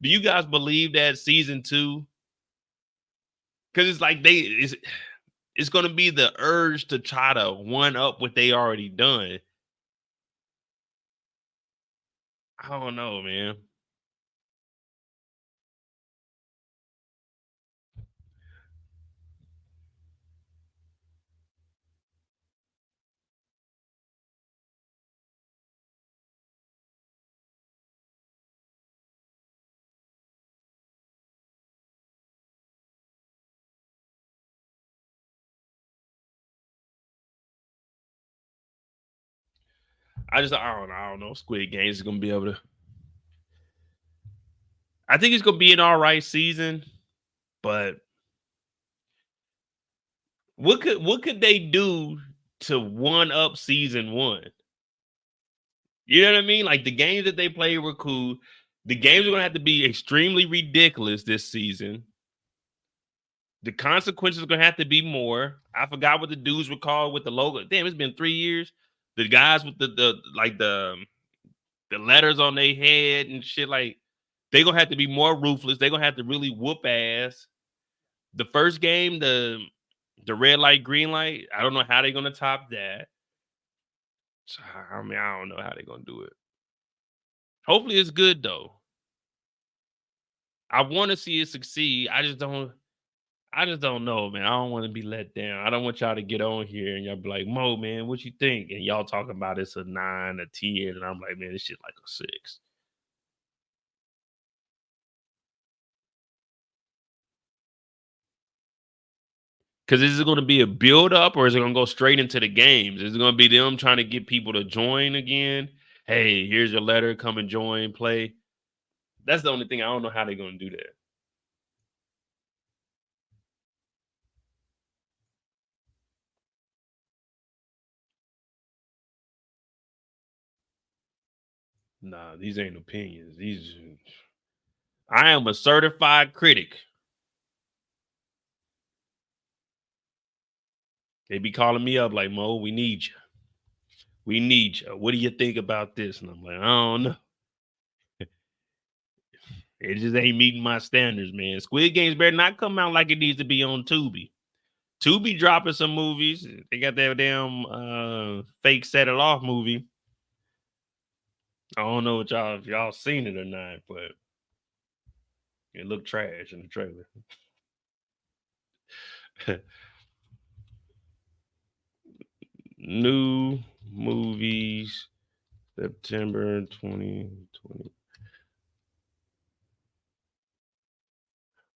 do you guys believe that season 2? Because it's like it's gonna be the urge to try to one up what they already done. I don't know, man. I don't know. Squid Game is gonna be able to. I think it's gonna be an all right season, but what could they do to one up season 1? You know what I mean? Like the games that they played were cool. The games are gonna have to be extremely ridiculous this season. The consequences are gonna have to be more. I forgot what the dudes were called with the logo. Damn, it's been 3 years. The guys with the letters on their head and shit, like they're gonna have to be more ruthless. They're gonna have to really whoop ass. The first game, the red light, green light, I don't know how they're gonna top that. So, I mean, I don't know how they're gonna do it. Hopefully it's good though. I want to see it succeed. I just don't know, man. I don't want to be let down. I don't want y'all to get on here and y'all be like, Mo, man, what you think? And y'all talking about it's a 9, a 10, and I'm like, man, this shit like a 6. Because is it going to be a build up or is it going to go straight into the games? Is it going to be them trying to get people to join again? Hey, here's your letter. Come and join, play. That's the only thing. I don't know how they're going to do that. Nah, these ain't opinions. I am a certified critic. They be calling me up like, Mo, we need you. We need you. What do you think about this? And I'm like, I don't know. It just ain't meeting my standards, man. Squid Games better not come out like it needs to be on Tubi. Tubi dropping some movies. They got that damn fake Set It Off movie. I don't know if y'all seen it or not, but it looked trash in the trailer. New movies, September 2020.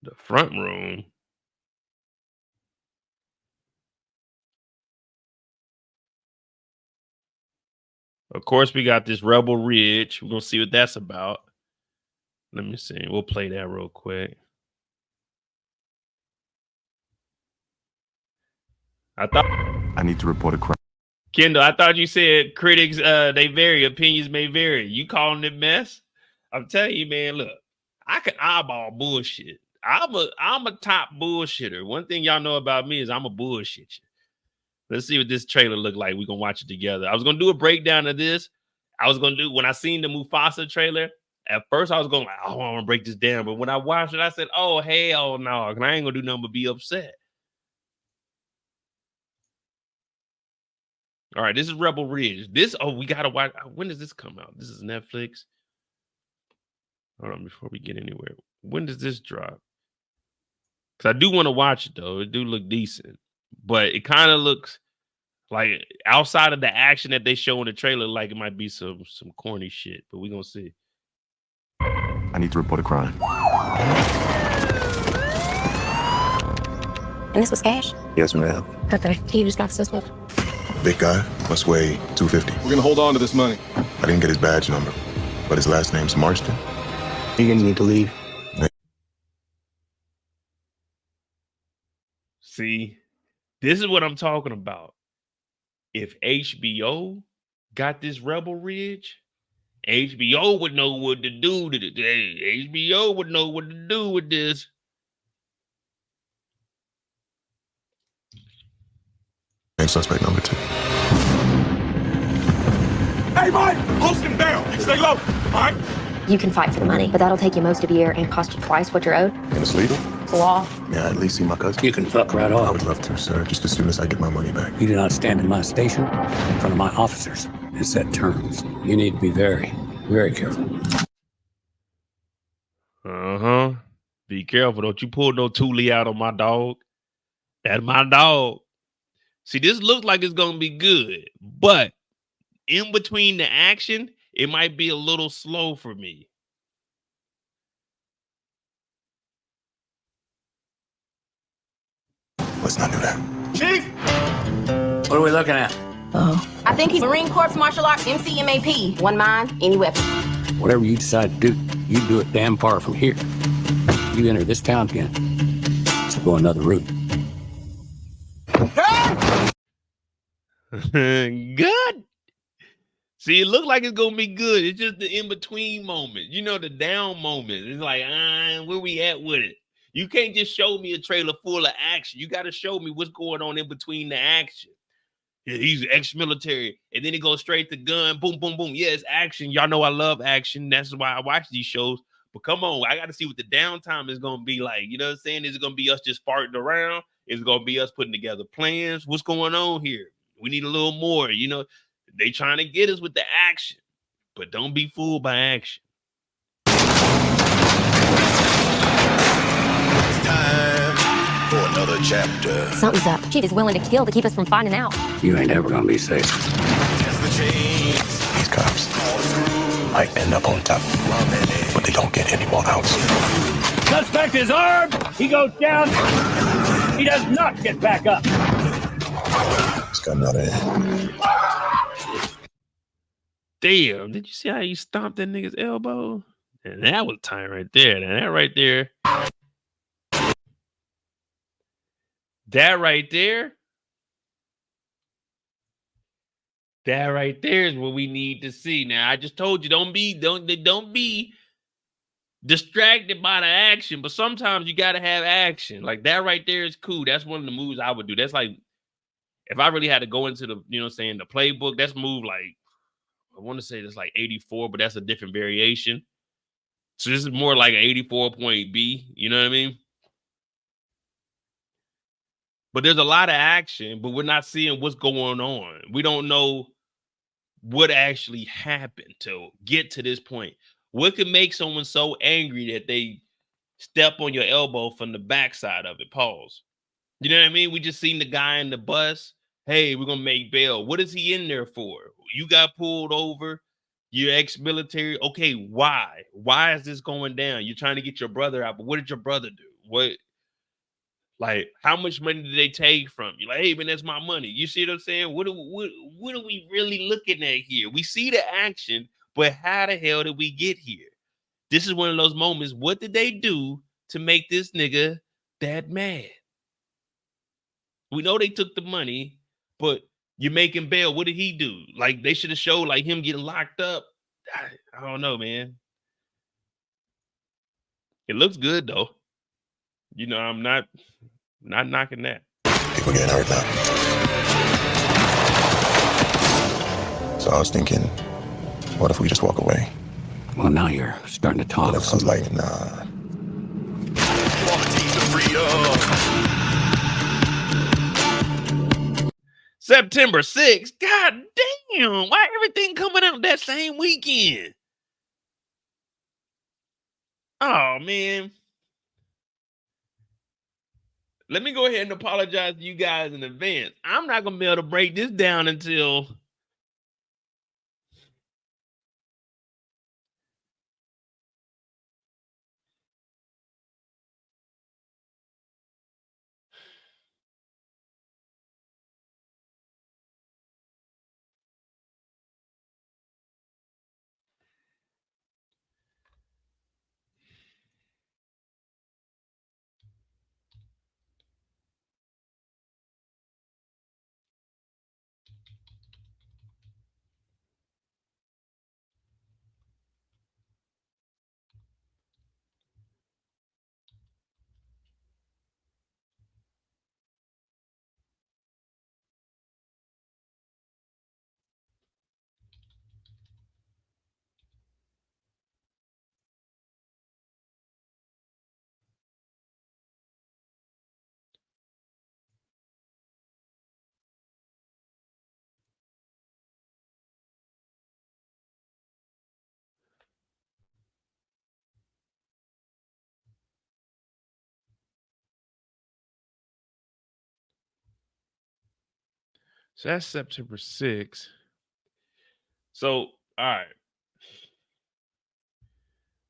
The Front Room. Of course, we got this Rebel Ridge. We're going to see what that's about. Let me see. We'll play that real quick. I need to report a crime. Kendall, I thought you said critics, they vary. Opinions may vary. You calling it mess? I'm telling you, man, look, I can eyeball bullshit. I'm a top bullshitter. One thing y'all know about me is I'm a bullshit. Let's see what this trailer look like. We're going to watch it together. I was going to do a breakdown of this. When I seen the Mufasa trailer, at first I was going like, oh, I want to break this down. But when I watched it, I said, oh, hell no. And I ain't going to do nothing but be upset. All right, this is Rebel Ridge. We got to watch. When does this come out? This is Netflix. Hold on, before we get anywhere. When does this drop? Because I do want to watch it, though. It do look decent. But it kind of looks like outside of the action that they show in the trailer, like it might be some corny shit. But we're going to see. I need to report a crime. And this was cash? Yes, ma'am. Okay. Can you just drop this one? Big guy must weigh 250. We're gonna hold on to this money. I didn't get his badge number, but his last name's Marston. You're gonna need to leave. See, this is what I'm talking about. If HBO got this Rebel Ridge, HBO would know what to do. HBO would know what to do with this. And suspect number 2. Hey, Mike! Post him down. Stay low. All right? You can fight for the money, but that'll take you most of a year and cost you twice what you're owed. And it's legal? It's the law. Yeah, at least see my cousin. You can fuck right off. I would love to, sir, just as soon as I get my money back. You do not stand in my station in front of my officers and set terms. You need to be very, very careful. Uh-huh. Be careful. Don't you pull no Thule out on my dog. That's my dog. See, this looks like it's going to be good, but in between the action, it might be a little slow for me. Let's not do that. Chief! What are we looking at? I think he's Marine Corps Martial Arts MCMAP. One mind, any weapon. Whatever you decide to do, you do it damn far from here. You enter this town again, so go another route. Good. See, it looked like it's gonna be good. It's just the in-between moment. You know, the down moment. It's like, where we at with it? You can't just show me a trailer full of action. You got to show me what's going on in between the action. Yeah, he's ex-military, and then he goes straight to gun. Boom, boom, boom. Yeah, it's action. Y'all know I love action. That's why I watch these shows. But come on, I got to see what the downtime is gonna be like. You know what I'm saying? Is it gonna be us just farting around? Is it gonna be us putting together plans? What's going on here? We need a little more. You know, they trying to get us with the action, but don't be fooled by action. It's time for another chapter. Something's up. Chief is willing to kill to keep us from finding out. You ain't ever gonna be safe. These cops might end up on top, but they don't get any more outs. Suspect is armed. He goes down. He does not get back up. It's got another end. Damn, did you see how he stomped that nigga's elbow? And that was time right there. And that right there. That right there. That right there is what we need to see. Now, I just told you, don't be distracted by the action, but sometimes you got to have action. Like that right there is cool. That's one of the moves I would do. That's like, if I really had to go into the, you know what I'm saying, the playbook, that's move like, I want to say that's like 84, but that's a different variation. So this is more like an 84.B, you know what I mean? But there's a lot of action, but we're not seeing what's going on. We don't know what actually happened to get to this point. What could make someone so angry that they step on your elbow from the backside of it? Pause. You know what I mean? We just seen the guy in the bus. Hey, we're going to make bail. What is he in there for? You got pulled over. You're ex-military. Okay, why? Why is this going down? You're trying to get your brother out, but what did your brother do? What? Like, how much money did they take from you? Like, hey, man, that's my money. You see what I'm saying? What are we really looking at here? We see the action, but how the hell did we get here? This is one of those moments. What did they do to make this nigga that mad? We know they took the money, but you're making bail. What did he do? Like, they should have showed like him getting locked up. I don't know, man. It looks good though. You know, I'm not knocking that. People getting hurt now. So I was thinking, what if we just walk away? Well, now you're starting to talk. What if I was like, nah. September 6th. God damn. Why everything coming out that same weekend? Oh, man. Let me go ahead and apologize to you guys in advance. I'm not going to be able to break this down until So that's September 6th. So, all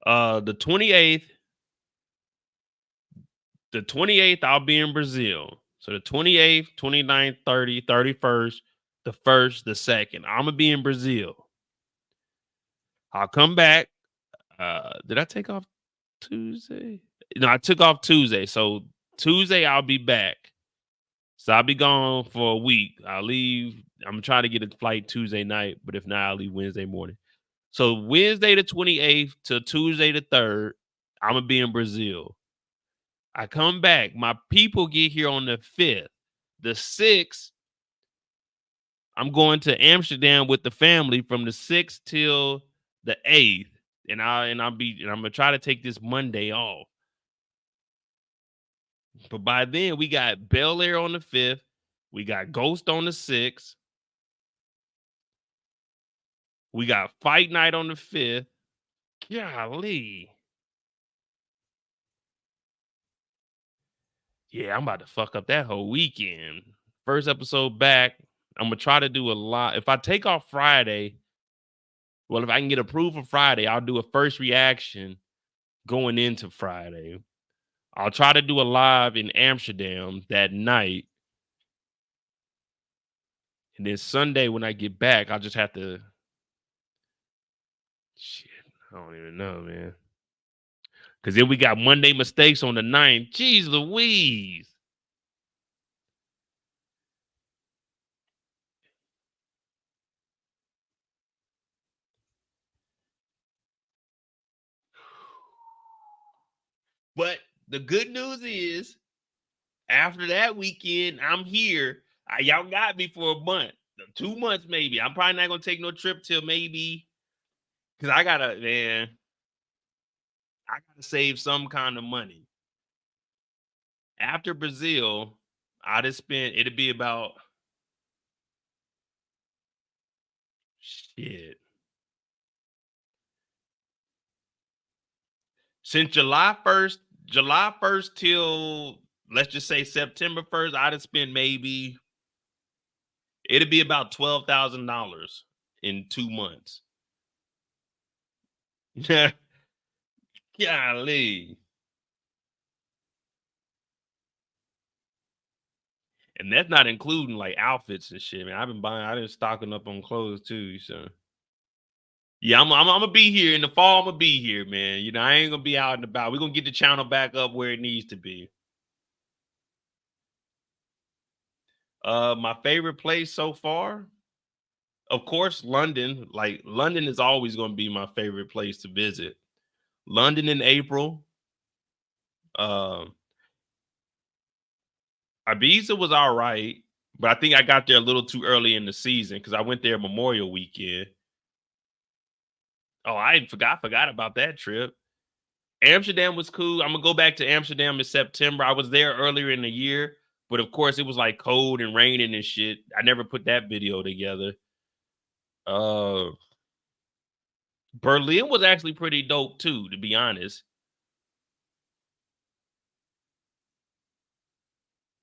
right. The 28th. The 28th, I'll be in Brazil. So the 28th, 29th, 30th, 31st, the 1st, the 2nd. I'm gonna be in Brazil. I'll come back. Did I take off Tuesday? No, I took off Tuesday. So Tuesday I'll be back. So I'll be gone for a week. I'll leave. I'm trying to get a flight Tuesday night, but if not, I'll leave Wednesday morning. So Wednesday the 28th to Tuesday the 3rd, I'm gonna be in Brazil. I come back. My people get here on the 5th. The 6th, I'm going to Amsterdam with the family from the 6th till the 8th. And I'm gonna try to take this Monday off. But by then we got Bel Air on the 5th. We got Ghost on the 6th. We got Fight Night on the 5th. Golly. Yeah, I'm about to fuck up that whole weekend. First episode back. I'm gonna try to do a lot. If I take off Friday, well, if I can get approved for Friday, I'll do a first reaction going into Friday. I'll try to do a live in Amsterdam that night. And then Sunday when I get back, I'll just have to. Shit, I don't even know, man. Because then we got Monday Mistakes on the 9th. Jeez Louise. But the good news is, after that weekend, I'm here. Y'all got me for a month, 2 months maybe. I'm probably not gonna take no trip till maybe, because I gotta save some kind of money. After Brazil, I just spent. It'd be about shit. Since July 1st till, let's just say September 1st, I'd have spent maybe, it'd be about $12,000 in 2 months. Golly. And that's not including like outfits and shit, man. I've been stocking up on clothes too. So yeah, I'm gonna be here in the fall. I'm gonna be here, man. You know, I ain't gonna be out and about. We're gonna get the channel back up where it needs to be. My favorite place so far, of course, London. Like London is always gonna be my favorite place to visit. London in April. Ibiza was all right, but I think I got there a little too early in the season because I went there Memorial Weekend. Oh, I forgot about that trip. Amsterdam was cool. I'm gonna go back to Amsterdam in September. I was there earlier in the year, but of course it was like cold and raining and shit. I never put that video together. Berlin was actually pretty dope too, to be honest.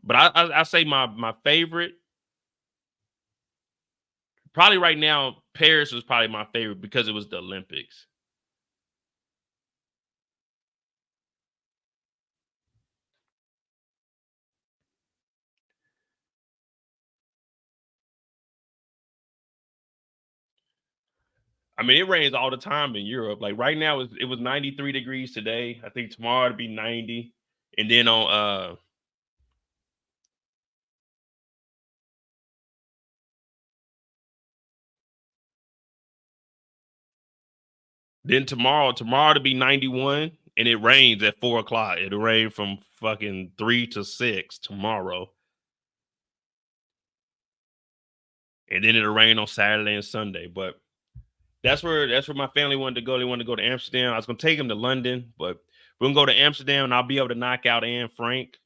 But I say my favorite, probably right now, Paris was probably my favorite because it was the Olympics. I mean, it rains all the time in Europe. Like right now, it was 93 degrees today. I think tomorrow it'll be 90. And then on then tomorrow to be 91, and it rains at 4 o'clock. It'll rain from fucking 3 to 6 tomorrow. And then it'll rain on Saturday and Sunday. But that's where my family wanted to go. They wanted to go to Amsterdam. I was gonna take them to London, but we're gonna go to Amsterdam and I'll be able to knock out Anne Frank.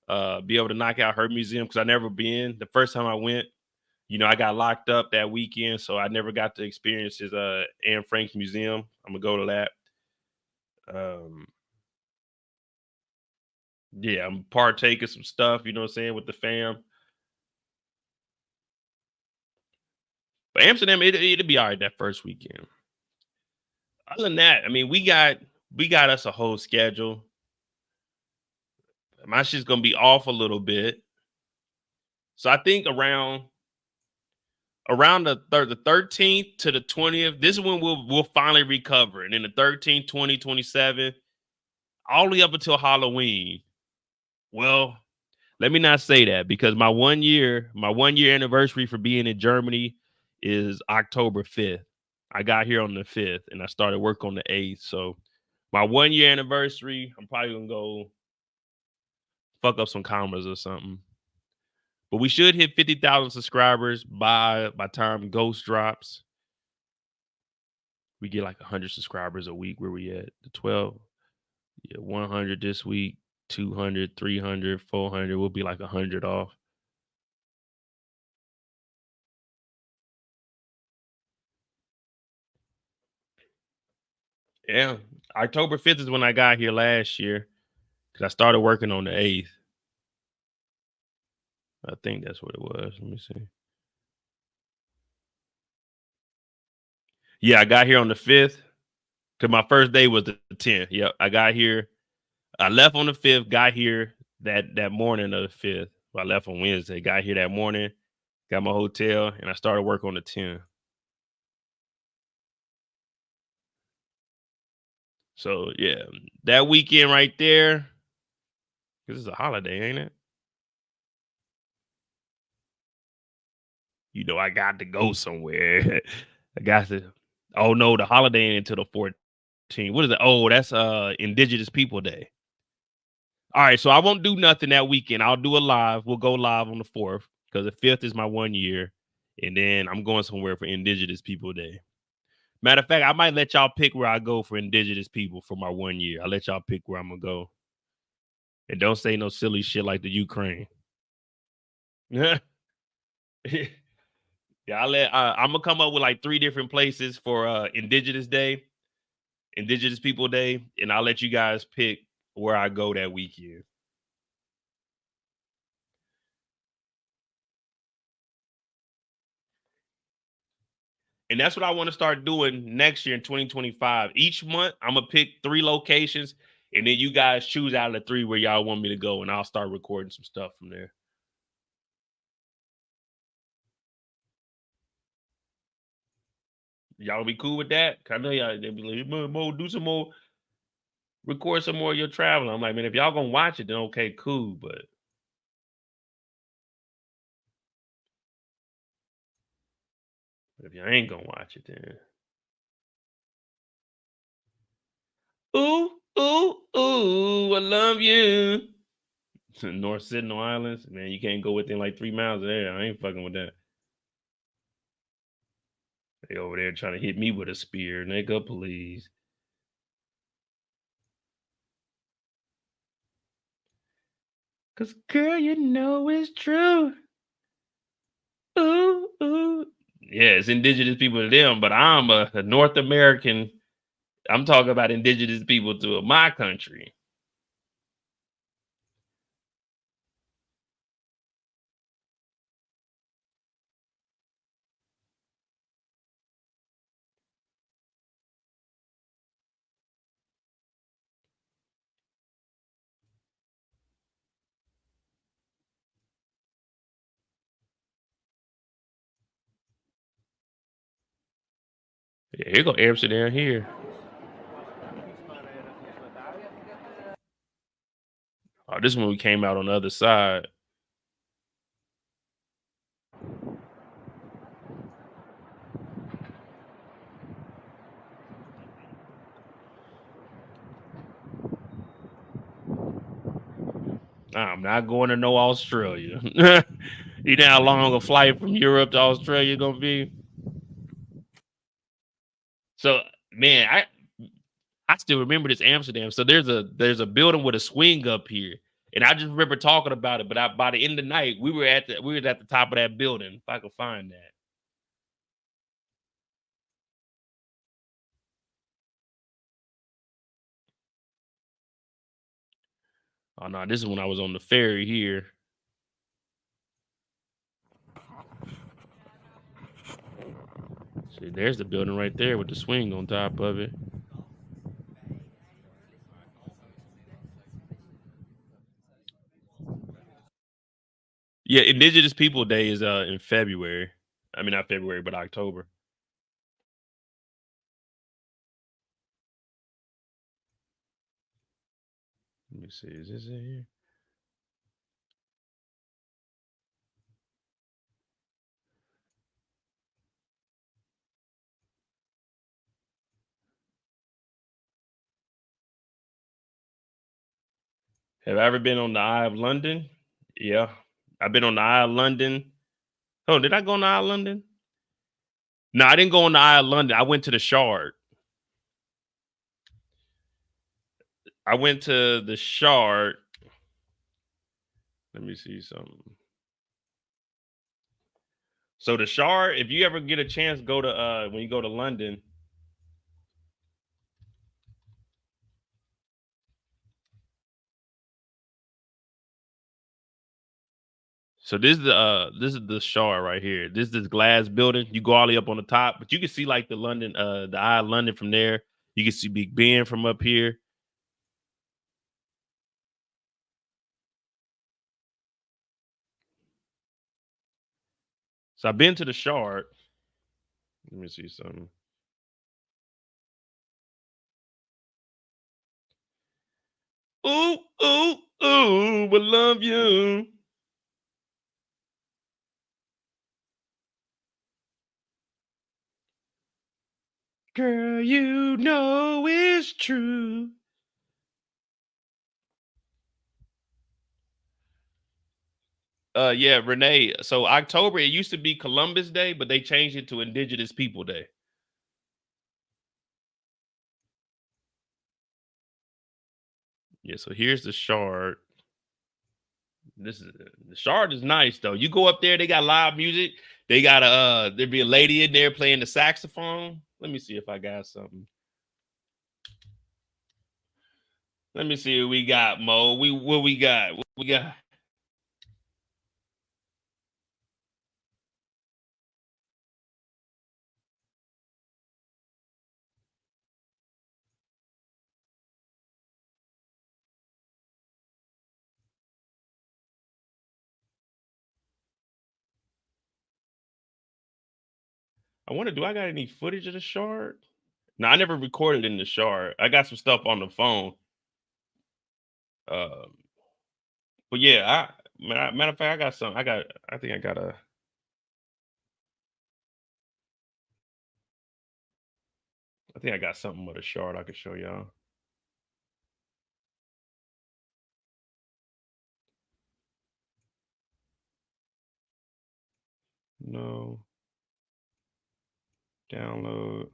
Be able to knock out her museum because I never been. The first time I went, you know, I got locked up that weekend, so I never got to experience his Anne Frank's museum. I'm gonna go to that. Yeah, I'm partaking some stuff, you know what I'm saying, with the fam. But Amsterdam, it'll be all right that first weekend. Other than that, I mean, we got us a whole schedule. My shit's gonna be off a little bit. So I think around the 13th to the 20th, this is when we'll finally recover. And then the 13th, 20, 27, all the way up until Halloween. Well, let me not say that, because my 1 year anniversary for being in Germany is October 5th. I got here on the 5th and I started work on the 8th. So my 1 year anniversary, I'm probably gonna go fuck up some commas or something. But we should hit 50,000 subscribers by time Ghost drops. We get like 100 subscribers a week. Where we at? The 12. Yeah, 100 this week, 200, 300, 400. We'll be like 100 off. Yeah. October 5th is when I got here last year, because I started working on the 8th. I think that's what it was. Let me see. Yeah, I got here on the 5th, because my first day was the 10th. Yep, I got here. I left on the 5th, got here that morning of the 5th. I left on Wednesday, got here that morning, got my hotel, and I started work on the 10th. So, yeah, that weekend right there, this is a holiday, ain't it? You know, I got to go somewhere. I got to. Oh, no, the holiday ain't until the 14th. What is it? Oh, that's Indigenous People Day. All right, so I won't do nothing that weekend. I'll do a live. We'll go live on the 4th, because the 5th is my 1 year. And then I'm going somewhere for Indigenous People Day. Matter of fact, I might let y'all pick where I go for Indigenous people for my 1 year. I'll let y'all pick where I'm going to go. And don't say no silly shit like the Ukraine. Yeah, I'm going to come up with like 3 different places for Indigenous Day, Indigenous People Day, and I'll let you guys pick where I go that weekend. And that's what I want to start doing next year in 2025. Each month, I'm going to pick 3 locations, and then you guys choose out of the 3 where y'all want me to go, and I'll start recording some stuff from there. Y'all be cool with that? I know y'all, they be like, Mo, do some more, record some more of your traveling. I'm like, man, if y'all gonna watch it, then okay, cool. But if y'all ain't gonna watch it, then ooh, I love you. North Sentinel Islands, man, you can't go within like 3 miles of there. I ain't fucking with that. They over there trying to hit me with a spear, nigga, please. Cause girl, you know it's true. Ooh. Yeah, it's Indigenous people to them, but I'm a North American. I'm talking about Indigenous people to my country. Yeah, here go Amsterdam here. Oh, this one we came out on the other side. I'm not going to no Australia. You know how long a flight from Europe to Australia gonna be? So, man, I still remember this Amsterdam. So there's a building with a swing up here, and I just remember talking about it. But by the end of the night, we were at the top of that building. If I could find that. Oh no, this is when I was on the ferry here. See, there's the building right there with the swing on top of it. Yeah, Indigenous People Day is in February. I mean, not February, but October. Let me see. Is this in here? Have I ever been on the Eye of London? Yeah. I've been on the Eye of London. Oh, did I go on the Eye of London? No, I didn't go on the Eye of London. I went to the Shard. I went to the Shard. Let me see something. So the Shard, if you ever get a chance, go to when you go to London. So this is the Shard right here. This is this glass building. You go all the way up on the top, but you can see like the London, the Eye of London from there. You can see Big Ben from up here. So I've been to the Shard. Let me see something. Ooh, ooh, ooh, I love you. Girl, you know it's true. Yeah, Renee. So October, it used to be Columbus Day, but they changed it to Indigenous People Day. Yeah, so here's the Shard. The Shard is nice though. You go up there, they got live music. They got there'd be a lady in there playing the saxophone. Let me see if I got something. Let me see what we got, Mo. What we got? What we got? I wonder, do I got any footage of the Shard? No, I never recorded in the Shard. I got some stuff on the phone. But yeah, matter of fact, I got some. I think I got a. I think I got something with a Shard I could show y'all. No. Download.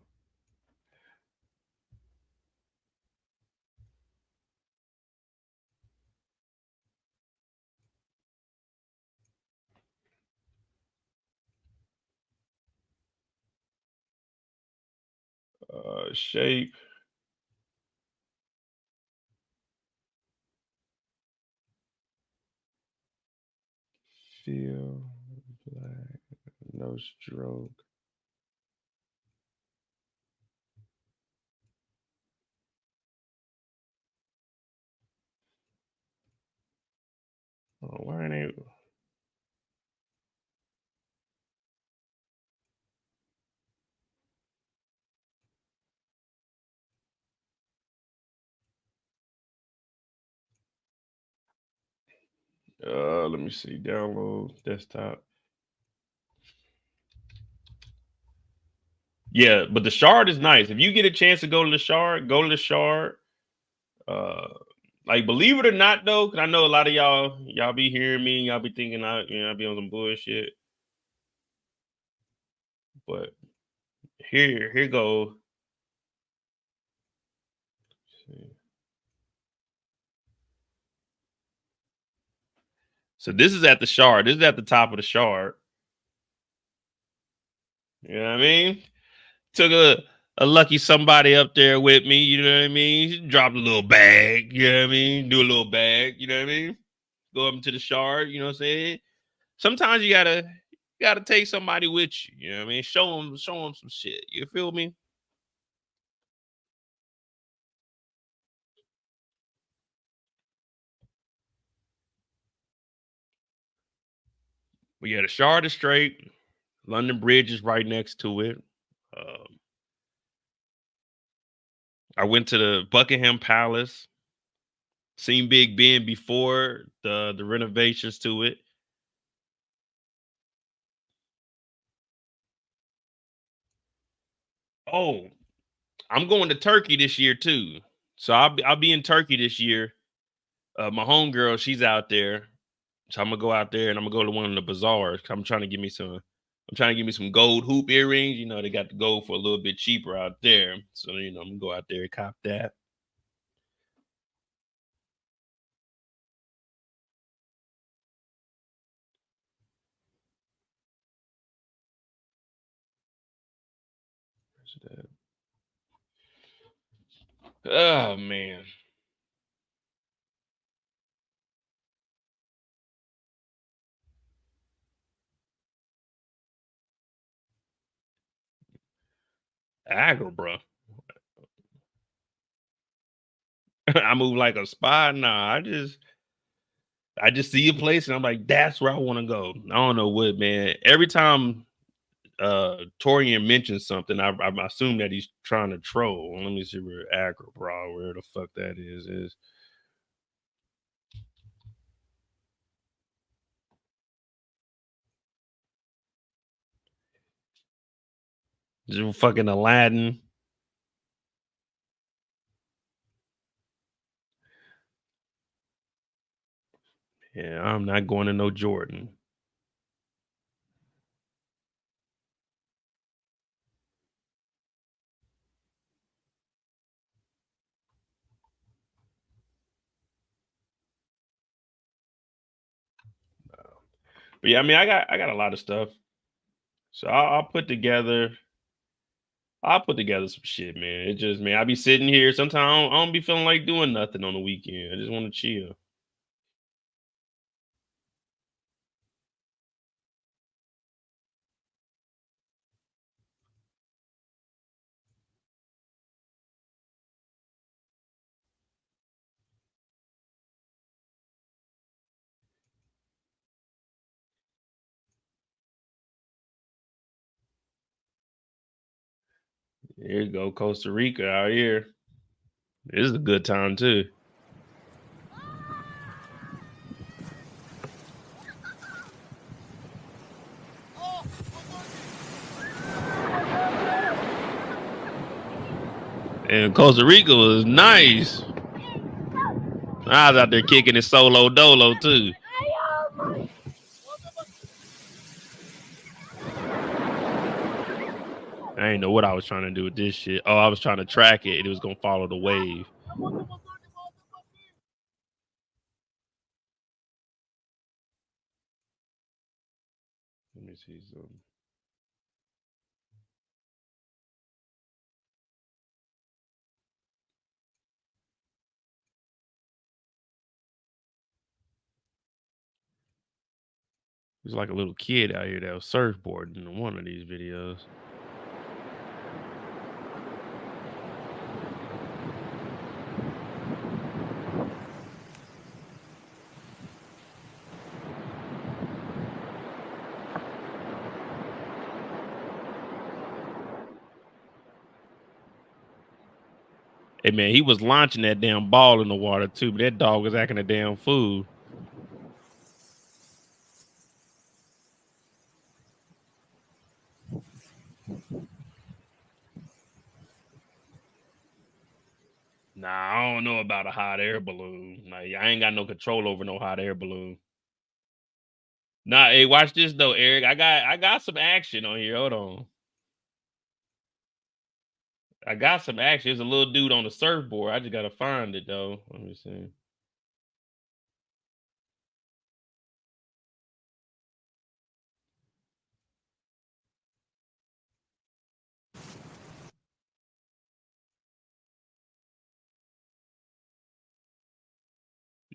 Shape. Feel black. No stroke. Oh, why ain't it? Let me see. Download desktop. Yeah, but the Shard is nice. If you get a chance to go to the Shard, go to the Shard. Like, believe it or not, though, because I know a lot of y'all be hearing me, y'all be thinking I be on some bullshit. But here go. So this is at the Shard. This is at the top of the Shard. You know what I mean? Took a lucky somebody up there with me. You know what I mean? Dropped a little bag. You know what I mean? Do a little bag. You know what I mean? Go up into the Shard. You know what I'm saying? Sometimes you gotta gotta take somebody with you. You know what I mean? Show them some shit. You feel me? But yeah, the Shard is straight. London Bridge is right next to it. I went to the Buckingham Palace. Seen Big Ben before the renovations to it. Oh, I'm going to Turkey this year too. So I'll be in Turkey this year. My homegirl, she's out there. So I'm gonna go out there and I'm gonna go to one of the bazaars. I'm trying to give me some gold hoop earrings. You know, they got the gold for a little bit cheaper out there. So, you know, I'm gonna go out there and cop that. Where's that? Oh man. Aggro, bro. I move like a spy. Nah, I just see a place and I'm like, that's where I want to go. I don't know what, man. Every time Torian mentions something, I assume that he's trying to troll. Let me see where Aggro, bro, where the fuck that is. Just fucking Aladdin. Yeah, I'm not going to no Jordan. But yeah, I mean, I got a lot of stuff. So I'll put together some shit, man. It just, man, I be sitting here. Sometimes I don't be feeling like doing nothing on the weekend. I just want to chill. Here you go, Costa Rica out here. This is a good time too. And Costa Rica was nice. I was out there kicking it solo dolo too. I didn't know what I was trying to do with this shit. Oh, I was trying to track it. It was gonna follow the wave. Let me see something. There's like a little kid out here that was surfboarding in one of these videos. Hey man, he was launching that damn ball in the water too, but that dog was acting a damn fool. Nah, I don't know about a hot air balloon. Like, I ain't got no control over no hot air balloon. Nah, hey, watch this though, Eric. I got some action on here. Hold on. I got some action. There's a little dude on the surfboard. I just gotta find it though. Let me see.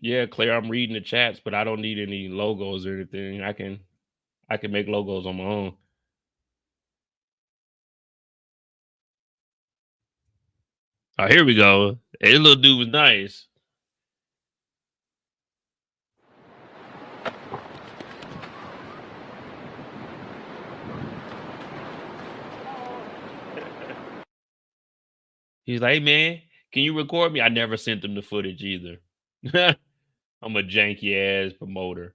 Yeah, Claire, I'm reading the chats, but I don't need any logos or anything. I can I can make logos on my own. Oh, here we go. Hey, this little dude was nice. He's like, hey, man, can you record me? I never sent him the footage either. I'm a janky ass promoter.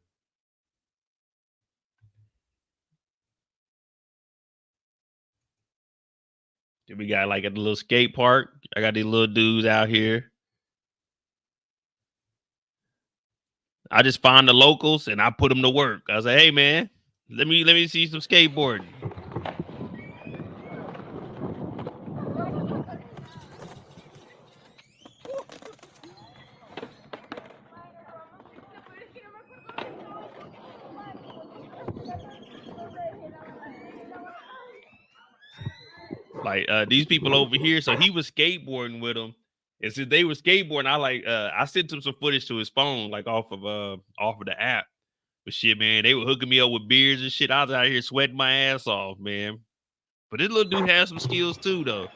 Then we got like a little skate park. I got these little dudes out here. I just find the locals and I put them to work. I was like, hey man, let me see some skateboarding. Like these people over here, so he was skateboarding with them, and since they were skateboarding, I sent him some footage to his phone, like off of the app. But shit, man, they were hooking me up with beers and shit. I was out here sweating my ass off, man. But this little dude has some skills too, though.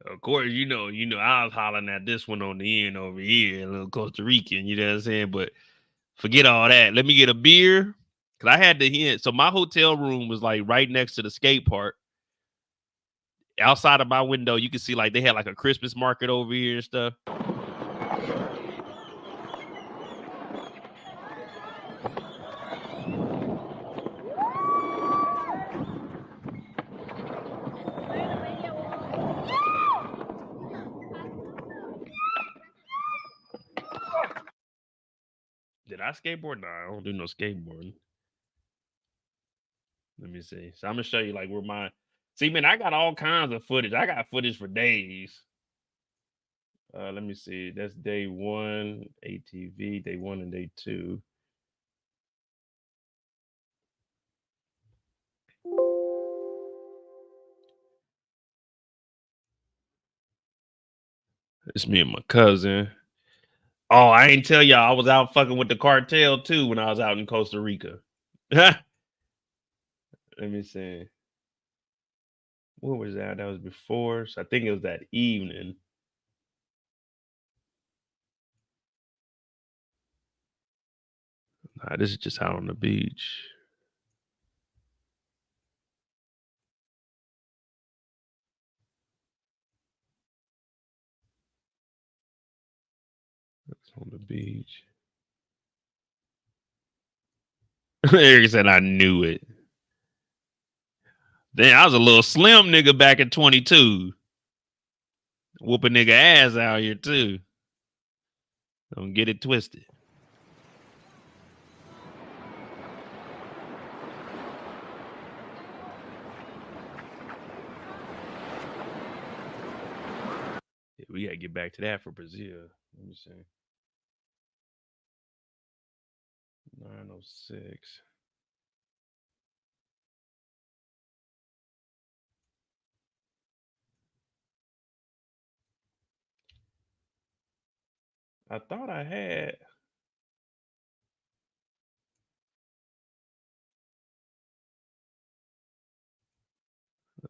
Of course, you know, I was hollering at this one on the end over here, a little Costa Rican, you know what I'm saying? But forget all that. Let me get a beer. Cause I had to hint. So my hotel room was like right next to the skate park. Outside of my window, you can see like they had like a Christmas market over here and stuff. Did I skateboard? No, I don't do no skateboarding. Let me see. So I'm gonna show you like where my see, man, I got all kinds of footage. I got footage for days. Let me see. That's day 1, ATV, day 1 and day 2. It's me and my cousin. Oh, I ain't tell y'all I was out fucking with the cartel too when I was out in Costa Rica. Let me see. What was that? That was before. So I think it was that evening. Nah, this is just out on the beach. That's on the beach. Eric said, I knew it. Then I was a little slim nigga back in 22. Whooping nigga ass out here too. Don't get it twisted. Yeah, we gotta get back to that for Brazil. Let me see. 906. I thought I had.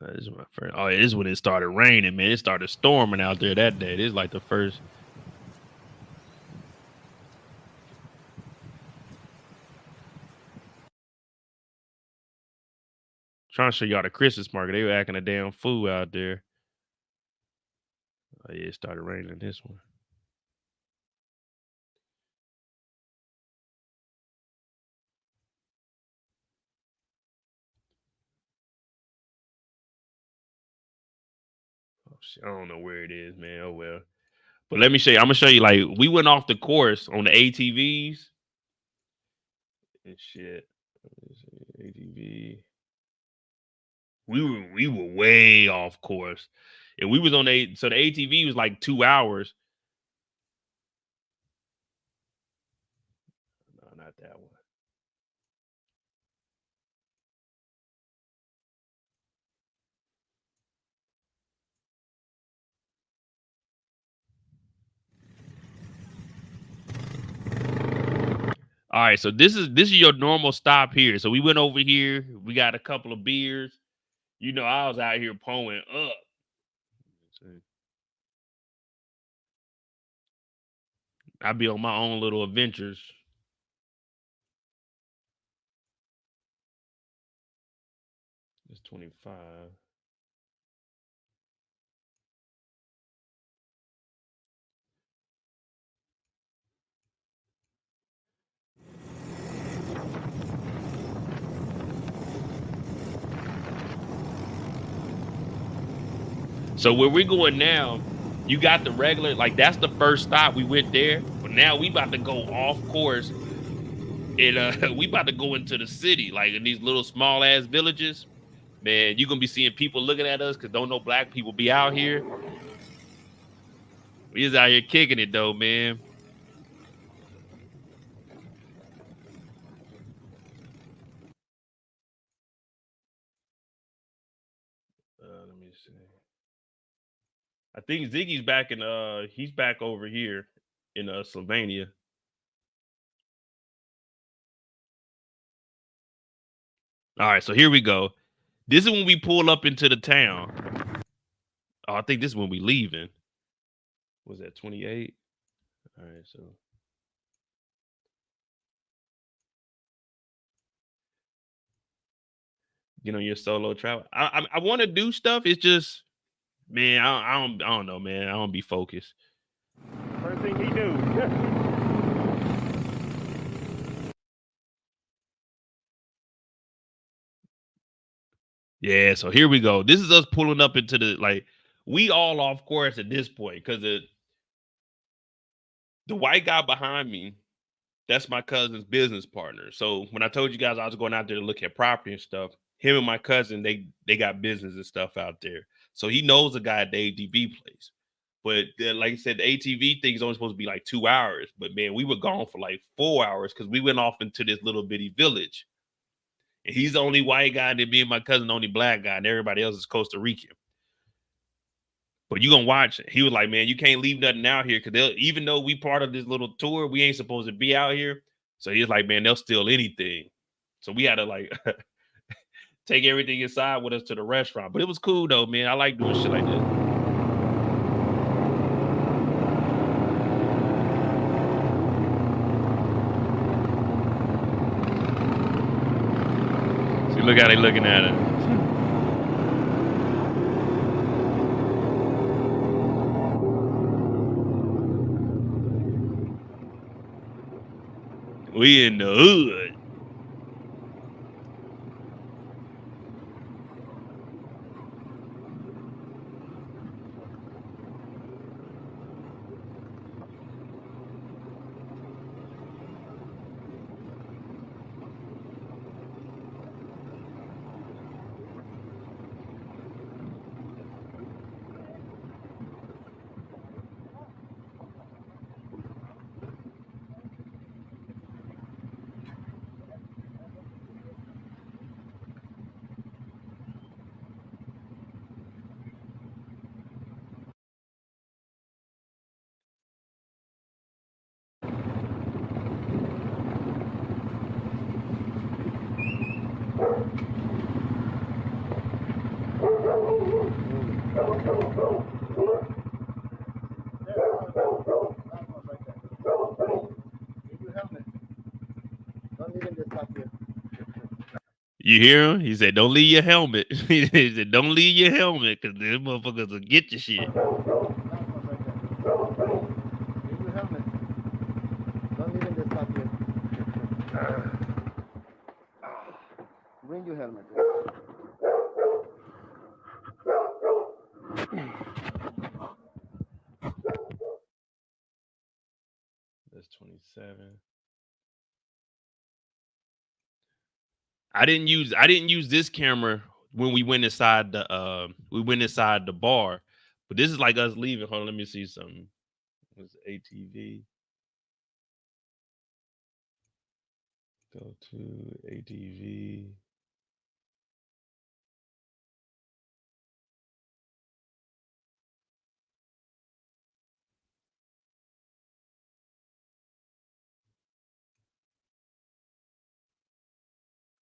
This is my first. Oh, yeah, this is when it started raining, man. It started storming out there that day. This is like the first. Trying to show y'all the Christmas market. They were acting a damn fool out there. Oh, yeah, it started raining this one. Oh, shit. I don't know where it is, man. Oh, well. But let me show you. I'm going to show you, like, we went off the course on the ATVs. And shit. ATV. ATV. We were way off course. And we was on so the ATV was like 2 hours. No, not that one. All right, so this is your normal stop here. So we went over here. We got a couple of beers. You know, I was out here pulling up. I'd be on my own little adventures. It's 25. So where we're going now, you got the regular, like that's the first stop. We went there, but now we about to go off course. And we about to go into the city, like in these little small ass villages. Man, you're gonna be seeing people looking at us because don't know black people be out here. We just out here kicking it though, man. Let me see. I think Ziggy's back in he's back over here in Slovenia. All right, so here we go. This is when we pull up into the town. Oh, I think this is when we leaving. Was that 28? All right, so get on your solo travel. I want to do stuff. It's just, man, I don't know, man. I don't be focused. First thing he do. Yeah, so here we go. This is us pulling up into the, like, we all off course at this point because the white guy behind me, that's my cousin's business partner. So when I told you guys I was going out there to look at property and stuff, him and my cousin, they got business and stuff out there. So he knows a guy at the ATV place. But like I said, the ATV thing is only supposed to be like 2 hours. But man, we were gone for like 4 hours because we went off into this little bitty village. And he's the only white guy, and then me and my cousin the only black guy, and everybody else is Costa Rican. But you gonna watch it. He was like, man, you can't leave nothing out here because even though we part of this little tour, we ain't supposed to be out here. So he's like, man, they'll steal anything. So we had to like take everything inside with us to the restaurant. But it was cool though, man. I like doing shit like this. See, look how they looking at it. We in the hood. You hear him? He said, don't leave your helmet. He said, don't leave your helmet because these motherfuckers will get your shit. Bring your helmet. That's 27. I didn't use this camera when we went inside the bar, but this is like us leaving. Hold on, let me see something. What's ATV? Go to ATV.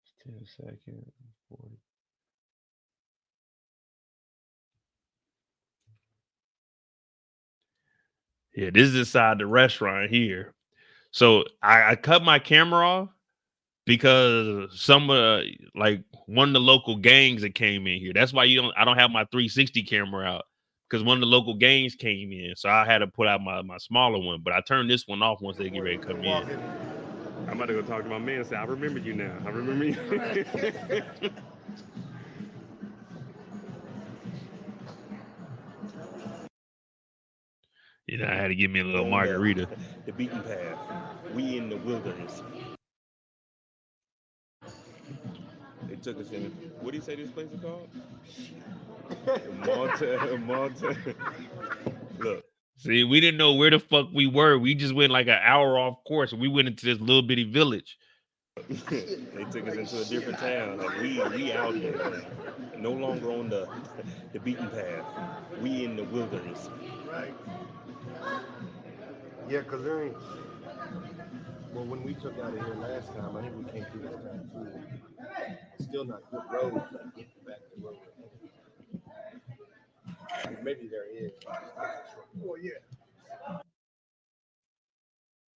It's 10 seconds. 40. Yeah, this is inside the restaurant here. So I cut my camera off because some like one of the local gangs that came in here. That's why I don't have my 360 camera out, because one of the local gangs came in. So I had to put out my smaller one, but I turned this one off once they get ready to come in. I'm about to go talk to my man and say, I remember you now. I remember you. You know, I had to give me a little margarita. The beaten path. We in the wilderness. They took us in. What do you say this place is called? Malta. Look. See, we didn't know where the fuck we were. We just went like an hour off course. We went into this little bitty village. They took us into a different town. Like we out here now. No longer on the beaten path. We in the wilderness. Right. Yeah, because there ain't. Well, when we took out of here last time, I think we came through this time too. Still not good road to get back to where we're headed. Maybe there is. Well, yeah.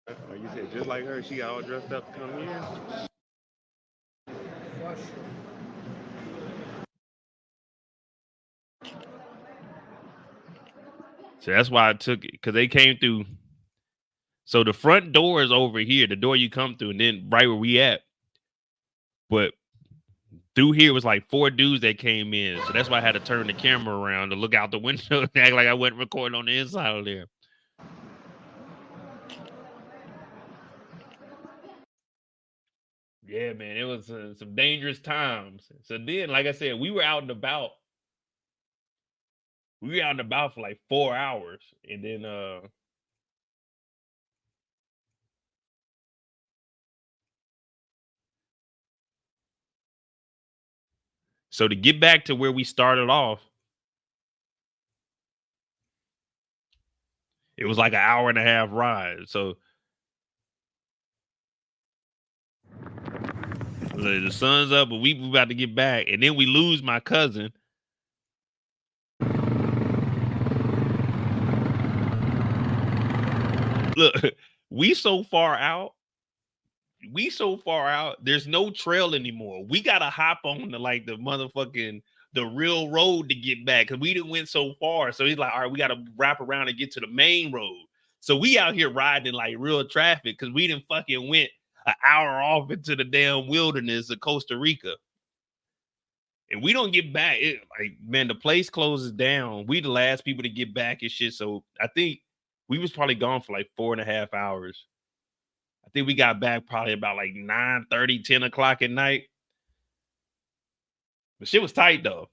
Like you said, just like her, she got all dressed up to come here. So that's why I took it, because they came through. So the front door is over here, the door you come through, and then right where we at. But through here was like 4 dudes that came in. So that's why I had to turn the camera around to look out the window and act like I wasn't recording on the inside of there. Yeah, man, it was some dangerous times. So then, like I said, we were out and about. We were out and about for like 4 hours. And then so to get back to where we started off, it was like an hour and a half ride. So the sun's up, but we about to get back. And then we lose my cousin. Look, we so far out. There's no trail anymore. We gotta hop on the real road to get back, because we didn't went so far. So he's like, all right, we gotta wrap around and get to the main road. So we out here riding like real traffic, because we didn't fucking went an hour off into the damn wilderness of Costa Rica. And we don't get back. Man, the place closes down. We the last people to get back and shit. So I think we was probably gone for like 4.5 hours. I think we got back probably about like 9:30, 10 o'clock at night. But shit was tight though.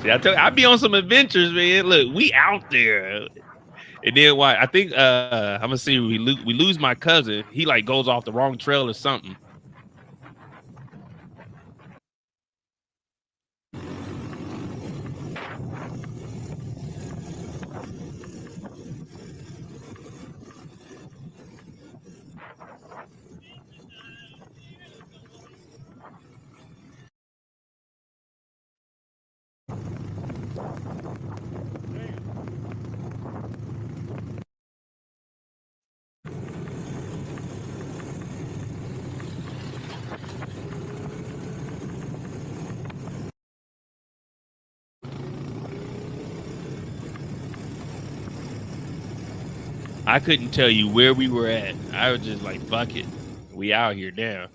See, I tell you, I be on some adventures, man. Look, we out there. And then why? I think I'm gonna see we lose my cousin. He like goes off the wrong trail or something. I couldn't tell you where we were at. I was just like, fuck it. We out here now.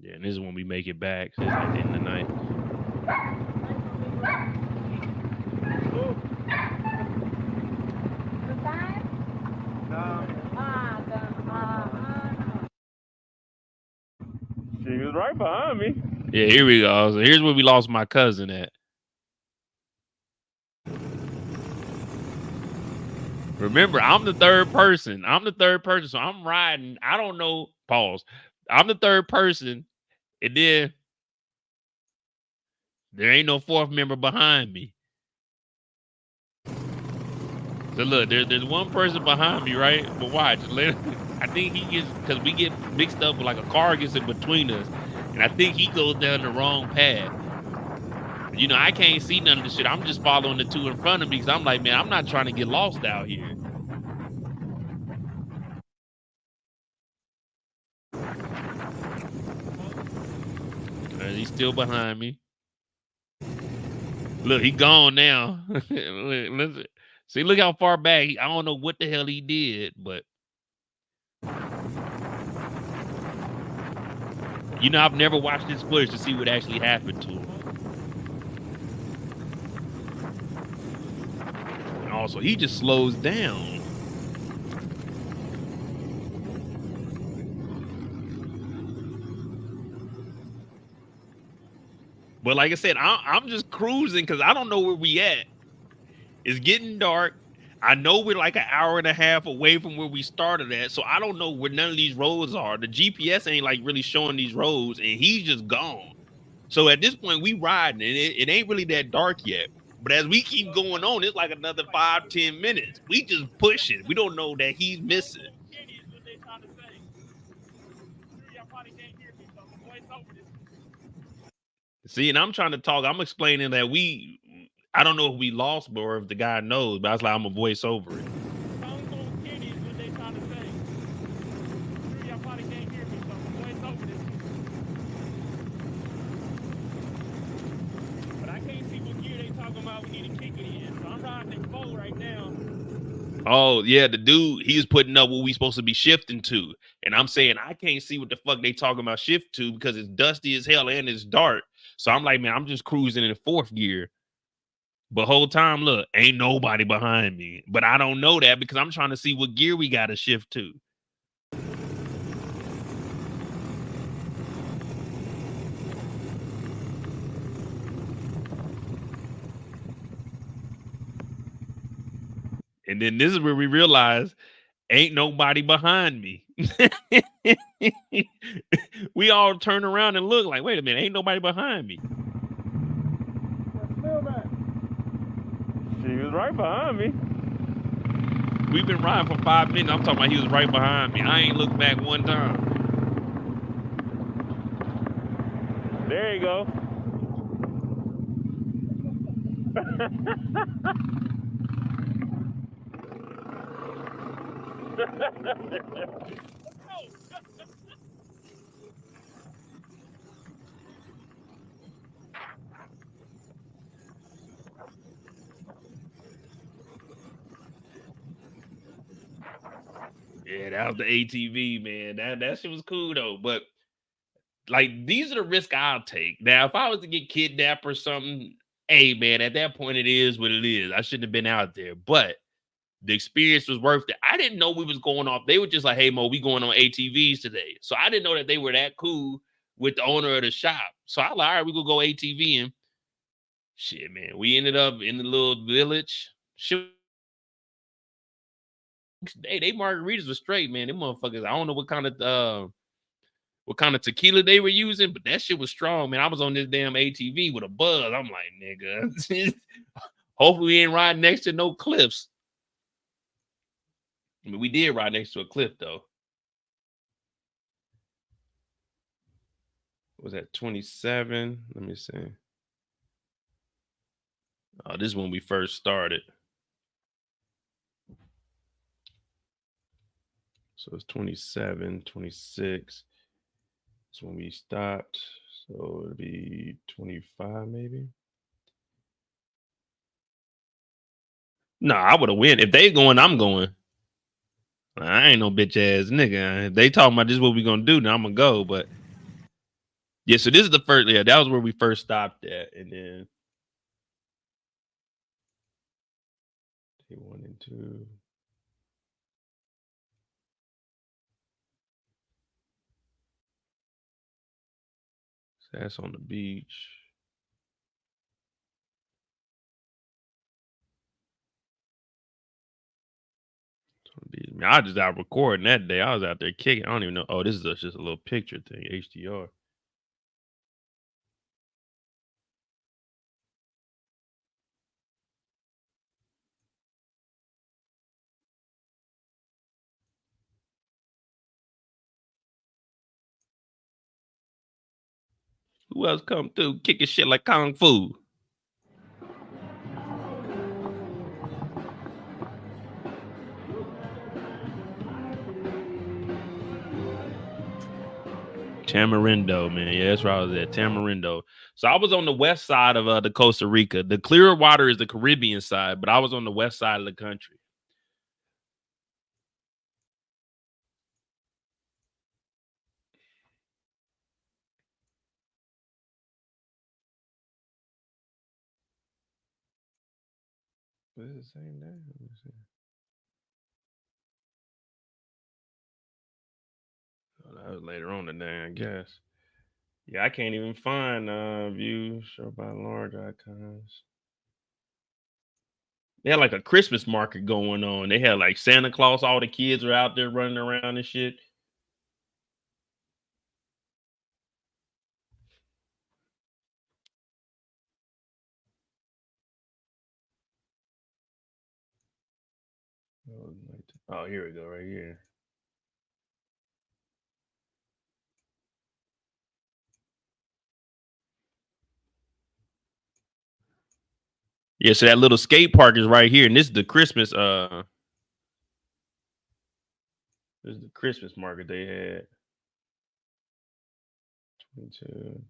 Yeah, and this is when we make it back. So it's like the end of the night. She was right behind me. Yeah, here we go. So here's where we lost my cousin at. Remember, I'm the third person. So I'm riding. I don't know. Pause. I'm the third person. And then there ain't no fourth member behind me. So look, there's one person behind me, right? But watch. I think he gets, because we get mixed up with like a car gets in between us. And I think he goes down the wrong path. You know, I can't see none of this shit. I'm just following the two in front of me because I'm like, man, I'm not trying to get lost out here. He's still behind me. Look, he gone now. Listen. See, look how far back. I don't know what the hell he did, but you know, I've never watched this footage to see what actually happened to him. And also, he just slows down. But like I said, I'm just cruising because I don't know where we at. It's getting dark. I know we're like an hour and a half away from where we started at, so I don't know where none of these roads are. The GPS ain't like really showing these roads, and he's just gone. So at this point, we riding, and it ain't really that dark yet. But as we keep going on, it's like another 5-10 minutes. We just push it. We don't know that he's missing. See, and I'm trying to talk. I'm explaining that I don't know if we lost or if the guy knows, but I was like, I'm gonna voice over it. But I can't see what gear they talking about. We need to kick it in. So I'm riding at 4 right now. Oh, yeah, the dude, he's putting up what we supposed to be shifting to. And I'm saying I can't see what the fuck they talking about shift to because it's dusty as hell and it's dark. So I'm like, man, I'm just cruising in 4th gear. But whole time, look, ain't nobody behind me. But I don't know that because I'm trying to see what gear we got to shift to. And then this is where we realize ain't nobody behind me. We all turn around and look like, wait a minute, ain't nobody behind me. She was right behind me. We've been riding for 5 minutes. I'm talking about he was right behind me. I ain't looked back one time. There you go. Yeah, that was the ATV, man. That shit was cool though. But like, these are the risks I'll take. Now, if I was to get kidnapped or something, hey man, at that point it is what it is. I shouldn't have been out there. But the experience was worth it. I didn't know we was going off. They were just like, hey Mo, we going on ATVs today. So I didn't know that they were that cool with the owner of the shop. So I was like, all right, we gonna go ATVing. Shit, man. We ended up in the little village. Shit. Hey, they margaritas were straight, man. Them motherfuckers. I don't know what kind of tequila they were using, but that shit was strong, man. I was on this damn ATV with a buzz. I'm like, nigga. Hopefully we ain't riding next to no cliffs. I mean, we did ride next to a cliff though. Was that 27? Let me see. Oh, this is when we first started. So it's 27, 26. That's when we stopped. So it'll be 25 maybe. Nah, I would have win. If they going, I'm going. I ain't no bitch ass nigga. If they talking about this is what we gonna do, then I'm gonna go. But yeah, so this is the first. Yeah, that was where we first stopped at, and then day 1 and 2. So that's on the beach. I was just out recording that day. I was out there kicking. I don't even know. Oh, this is just a little picture thing. HDR. Who else come through kicking shit like kung fu? Tamarindo, man. Yeah, that's where I was at. Tamarindo. So I was on the west side of the Costa Rica. The clearer water is the Caribbean side, but I was on the west side of the country. What is it saying there? Let me see. Oh, that was later on today, I guess. Yeah, I can't even find views show by large icons. They had like a Christmas market going on. They had like Santa Claus, all the kids are out there running around and shit. Oh, here we go, right here. Yeah, so that little skate park is right here, and this is the Christmas. This is the Christmas market they had. 22.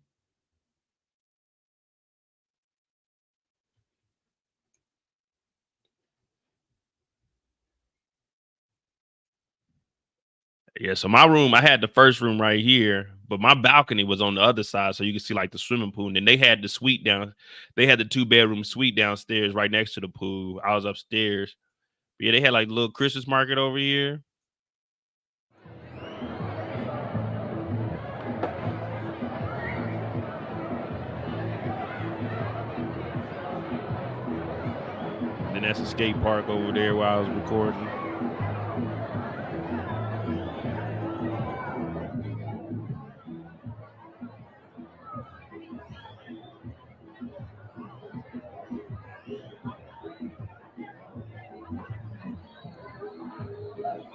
Yeah, so my room, I had the first room right here, but my balcony was on the other side, so you can see like the swimming pool. And then they had the suite down. They had the 2-bedroom suite downstairs, right next to the pool. I was upstairs. But yeah, they had like a little Christmas market over here. And then that's a skate park over there while I was recording.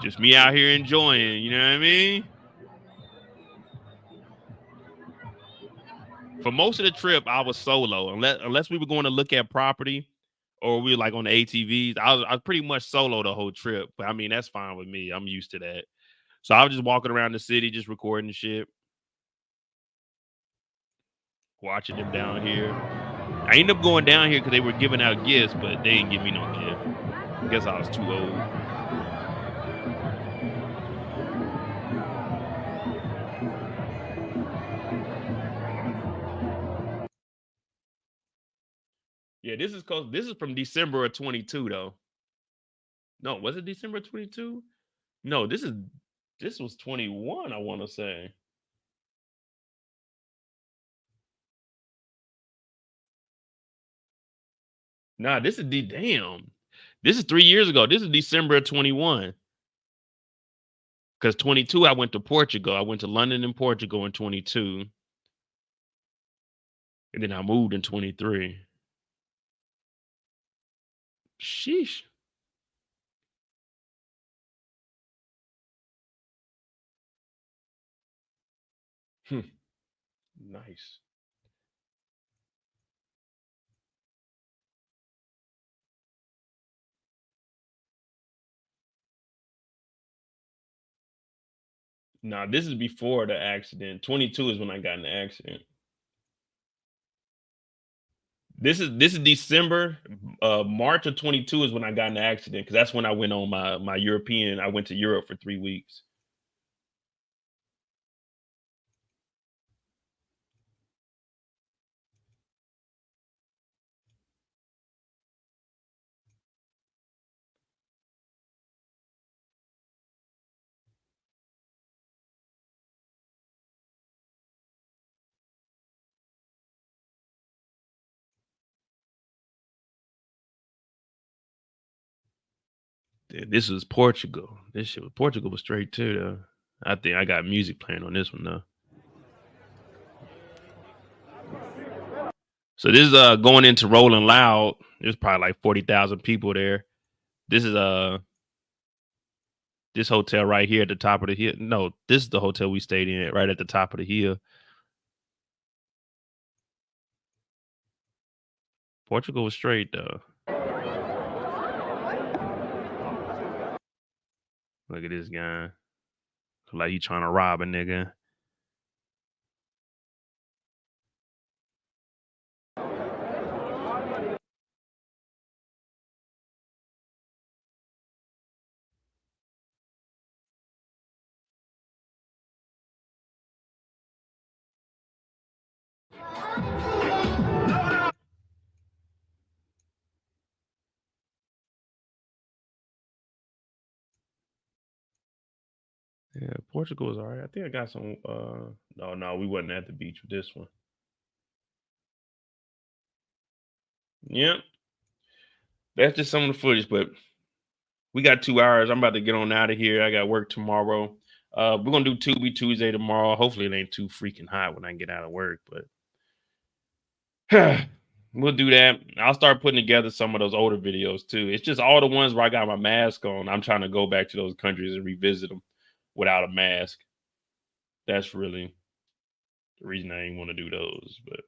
Just me out here enjoying, you know what I mean? For most of the trip, I was solo. Unless we were going to look at property or we were like on the ATVs. I was pretty much solo the whole trip. But I mean, that's fine with me. I'm used to that. So I was just walking around the city, just recording shit. Watching them down here. I ended up going down here because they were giving out gifts, but they didn't give me no gift. I guess I was too old. Yeah, this is from December of 22 though. No, was it December 22? No, this was 21, I want to say. Nah, this is damn. This is 3 years ago. This is December of 21. Because 22, I went to Portugal. I went to London and Portugal in 22. And then I moved in 23. Sheesh. Nice. Nah, this is before the accident. 22 is when I got in the accident. This is December. March of 22 is when I got in the accident because that's when I went on my European. I went to Europe for 3 weeks. Dude, this was Portugal. Portugal was straight too though. I think I got music playing on this one though. So this is going into Rolling Loud. There's probably like 40,000 people there. This is this hotel right here at the top of the hill. No, this is the hotel we stayed in right at the top of the hill. Portugal was straight though. Look at this guy. Like he trying to rob a nigga. Yeah, Portugal was all right. I think I got some. No, we wasn't at the beach with this one. Yep. That's just some of the footage, but we got 2 hours. I'm about to get on out of here. I got work tomorrow. We're going to do Tubi Tuesday tomorrow. Hopefully it ain't too freaking hot when I get out of work, but we'll do that. I'll start putting together some of those older videos too. It's just all the ones where I got my mask on. I'm trying to go back to those countries and revisit them without a mask. That's really the reason I ain't want to do those, but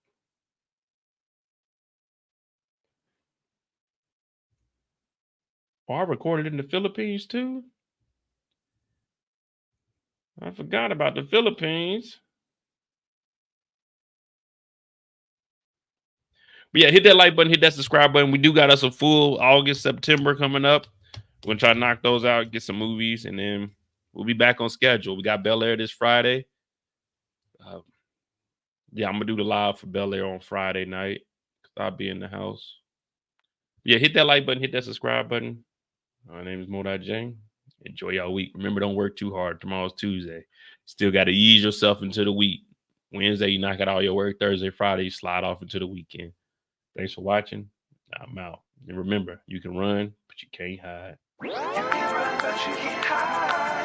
I recorded in the Philippines too. I forgot about the Philippines. But yeah, hit that like button, hit that subscribe button. We do got us a full August, September coming up. We're gonna try to knock those out, get some movies, and then we'll be back on schedule. We got Bel Air this Friday. Yeah, I'm gonna do the live for Bel Air on Friday night. I'll be in the house. Yeah, hit that like button, hit that subscribe button. My name is Mo.J. Enjoy y'all week. Remember, don't work too hard. Tomorrow's Tuesday. Still got to ease yourself into the week. Wednesday, you knock out all your work. Thursday, Friday, you slide off into the weekend. Thanks for watching. I'm out. And remember, you can run, but you can't hide. You can run, but you can't hide.